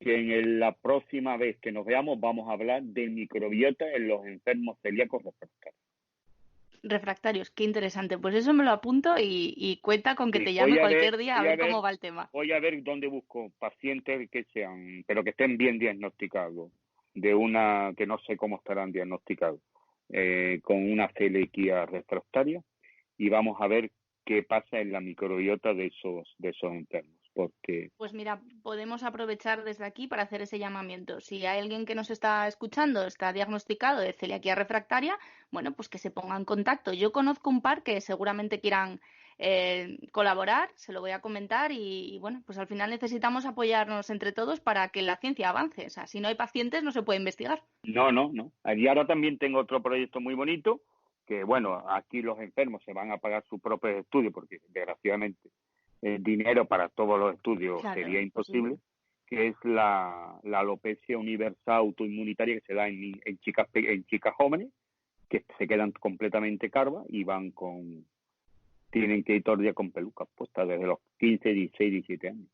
que en la próxima vez que nos veamos vamos a hablar de microbiota en los enfermos celíacos refractarios. Refractarios, qué interesante. Pues eso me lo apunto y cuenta con que te llame cualquier día a ver cómo va el tema. Voy a ver dónde busco pacientes que sean, pero que estén bien diagnosticados, de una que no sé cómo estarán diagnosticados, con una celiaquía refractaria, y vamos a ver qué pasa en la microbiota de esos enfermos. Porque pues mira, podemos aprovechar desde aquí para hacer ese llamamiento. Si hay alguien que nos está escuchando, está diagnosticado de celiaquía refractaria, bueno, pues que se ponga en contacto. Yo conozco un par que seguramente quieran colaborar, se lo voy a comentar y bueno, pues al final necesitamos apoyarnos entre todos para que la ciencia avance. O sea, si no hay pacientes no se puede investigar. No. Y ahora también tengo otro proyecto muy bonito, que bueno, aquí los enfermos se van a pagar sus propios estudios porque desgraciadamente dinero para todos los estudios, Claro, sería imposible, que es la alopecia universal autoinmunitaria que se da en chicas jóvenes que se quedan completamente calvas y tienen que ir todo el día con pelucas puestas desde los 15, 16, 17 años.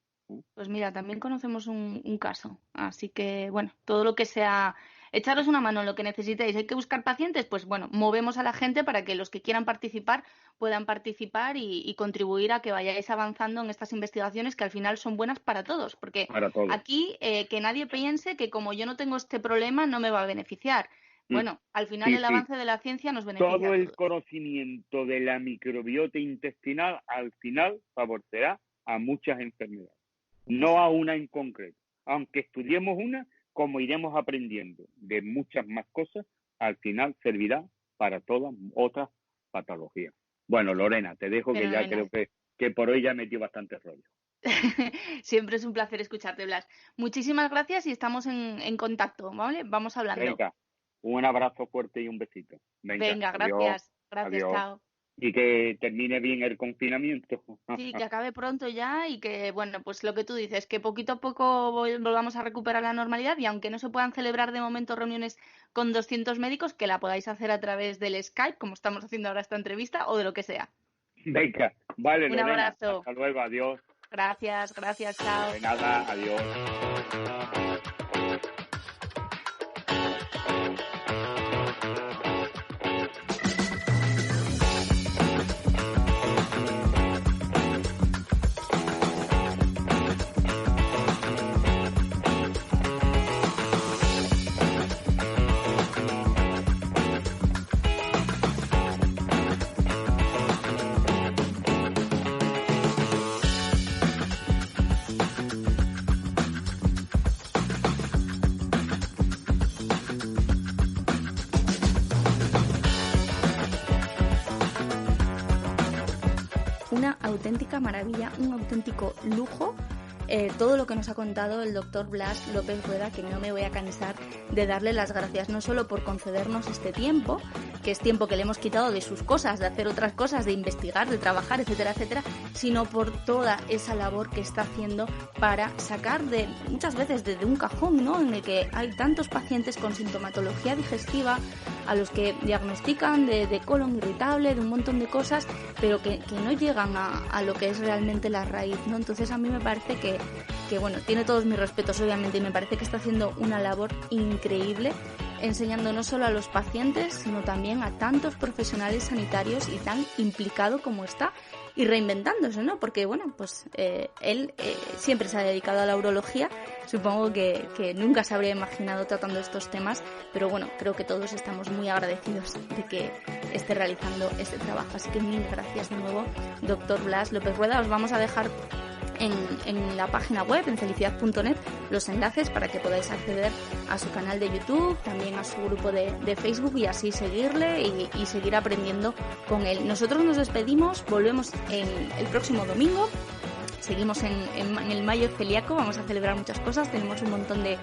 Pues mira, también conocemos un caso, así que bueno, todo lo que sea, echaros una mano en lo que necesitéis. Hay que buscar pacientes, pues bueno, movemos a la gente para que los que quieran participar puedan participar y contribuir a que vayáis avanzando en estas investigaciones que al final son buenas para todos, porque aquí que nadie piense que como yo no tengo este problema no me va a beneficiar. Bueno, al final el avance de la ciencia nos beneficia. Todo el conocimiento de la microbiota intestinal al final favorecerá a muchas enfermedades, no a una en concreto. Aunque estudiemos una, como iremos aprendiendo de muchas más cosas, al final servirá para todas otras patologías. Bueno, Lorena, te dejo que ya creo que por hoy ya he metido bastante rollo. Siempre es un placer escucharte, Blas. Muchísimas gracias y estamos en contacto, ¿vale? Vamos hablando. Venga, un abrazo fuerte y un besito. Venga, gracias. Gracias, adiós. Chao. Y que termine bien el confinamiento. Sí, que acabe pronto ya y que, bueno, pues lo que tú dices, que poquito a poco volvamos a recuperar la normalidad y aunque no se puedan celebrar de momento reuniones con 200 médicos, que la podáis hacer a través del Skype, como estamos haciendo ahora esta entrevista, o de lo que sea. Venga, vale, un Lorena. Abrazo. Hasta luego, adiós. Gracias, chao. De nada, adiós. Una auténtica maravilla, un auténtico lujo, todo lo que nos ha contado el doctor Blas López Rueda, que no me voy a cansar de darle las gracias, no solo por concedernos este tiempo, que es tiempo que le hemos quitado de sus cosas, de hacer otras cosas, de investigar, de trabajar, etcétera, etcétera, sino por toda esa labor que está haciendo para sacar muchas veces desde un cajón, ¿no?, en el que hay tantos pacientes con sintomatología digestiva a los que diagnostican de colon irritable, de un montón de cosas, pero que no llegan a lo que es realmente la raíz, ¿no? Entonces a mí me parece que bueno, tiene todos mis respetos obviamente y me parece que está haciendo una labor increíble enseñando no solo a los pacientes, sino también a tantos profesionales sanitarios y tan implicado como está y reinventándose, ¿no? Porque, bueno, pues él siempre se ha dedicado a la urología, supongo que nunca se habría imaginado tratando estos temas, pero bueno, creo que todos estamos muy agradecidos de que esté realizando este trabajo. Así que mil gracias de nuevo, doctor Blas López Rueda. Os vamos a dejar en la página web, en felicidad.net, los enlaces para que podáis acceder a su canal de YouTube, también a su grupo de Facebook y así seguirle y seguir aprendiendo con él. Nosotros nos despedimos, volvemos el próximo domingo. Seguimos en el Mayo Celíaco, vamos a celebrar muchas cosas, tenemos un montón de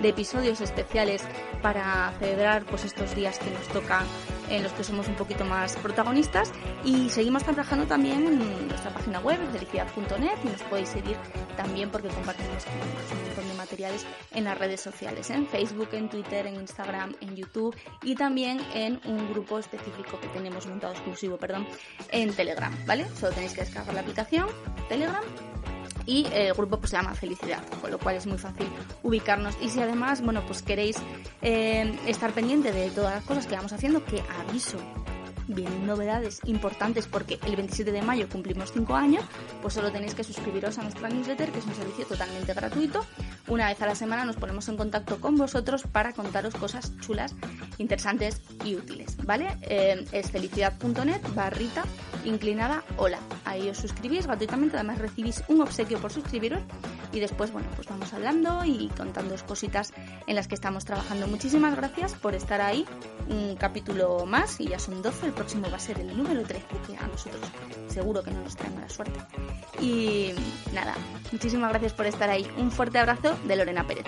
episodios especiales para celebrar pues estos días que nos tocan, en los que somos un poquito más protagonistas, y seguimos trabajando también en nuestra página web, en felicidad.net, y nos podéis seguir también porque compartimos un montón de materiales en las redes sociales, en Facebook, en Twitter, en Instagram, en YouTube y también en un grupo específico que tenemos montado exclusivo, en Telegram, ¿vale? Solo tenéis que descargar la aplicación Telegram y el grupo pues se llama Felicidad, con lo cual es muy fácil ubicarnos. Y si además, bueno, pues queréis estar pendiente de todas las cosas que vamos haciendo, que aviso, vienen novedades importantes porque el 27 de mayo cumplimos 5 años, pues solo tenéis que suscribiros a nuestra newsletter, que es un servicio totalmente gratuito. Una vez a la semana nos ponemos en contacto con vosotros para contaros cosas chulas, interesantes y útiles, ¿vale? Es felicidad.net/hola. Ahí os suscribís gratuitamente, además recibís un obsequio por suscribiros y después, bueno, pues vamos hablando y contándoos cositas en las que estamos trabajando. Muchísimas gracias por estar ahí, un capítulo más y ya son 12, el próximo va a ser el número 13, que a nosotros seguro que no nos trae mala suerte. Y nada, muchísimas gracias por estar ahí. Un fuerte abrazo de Lorena Pérez.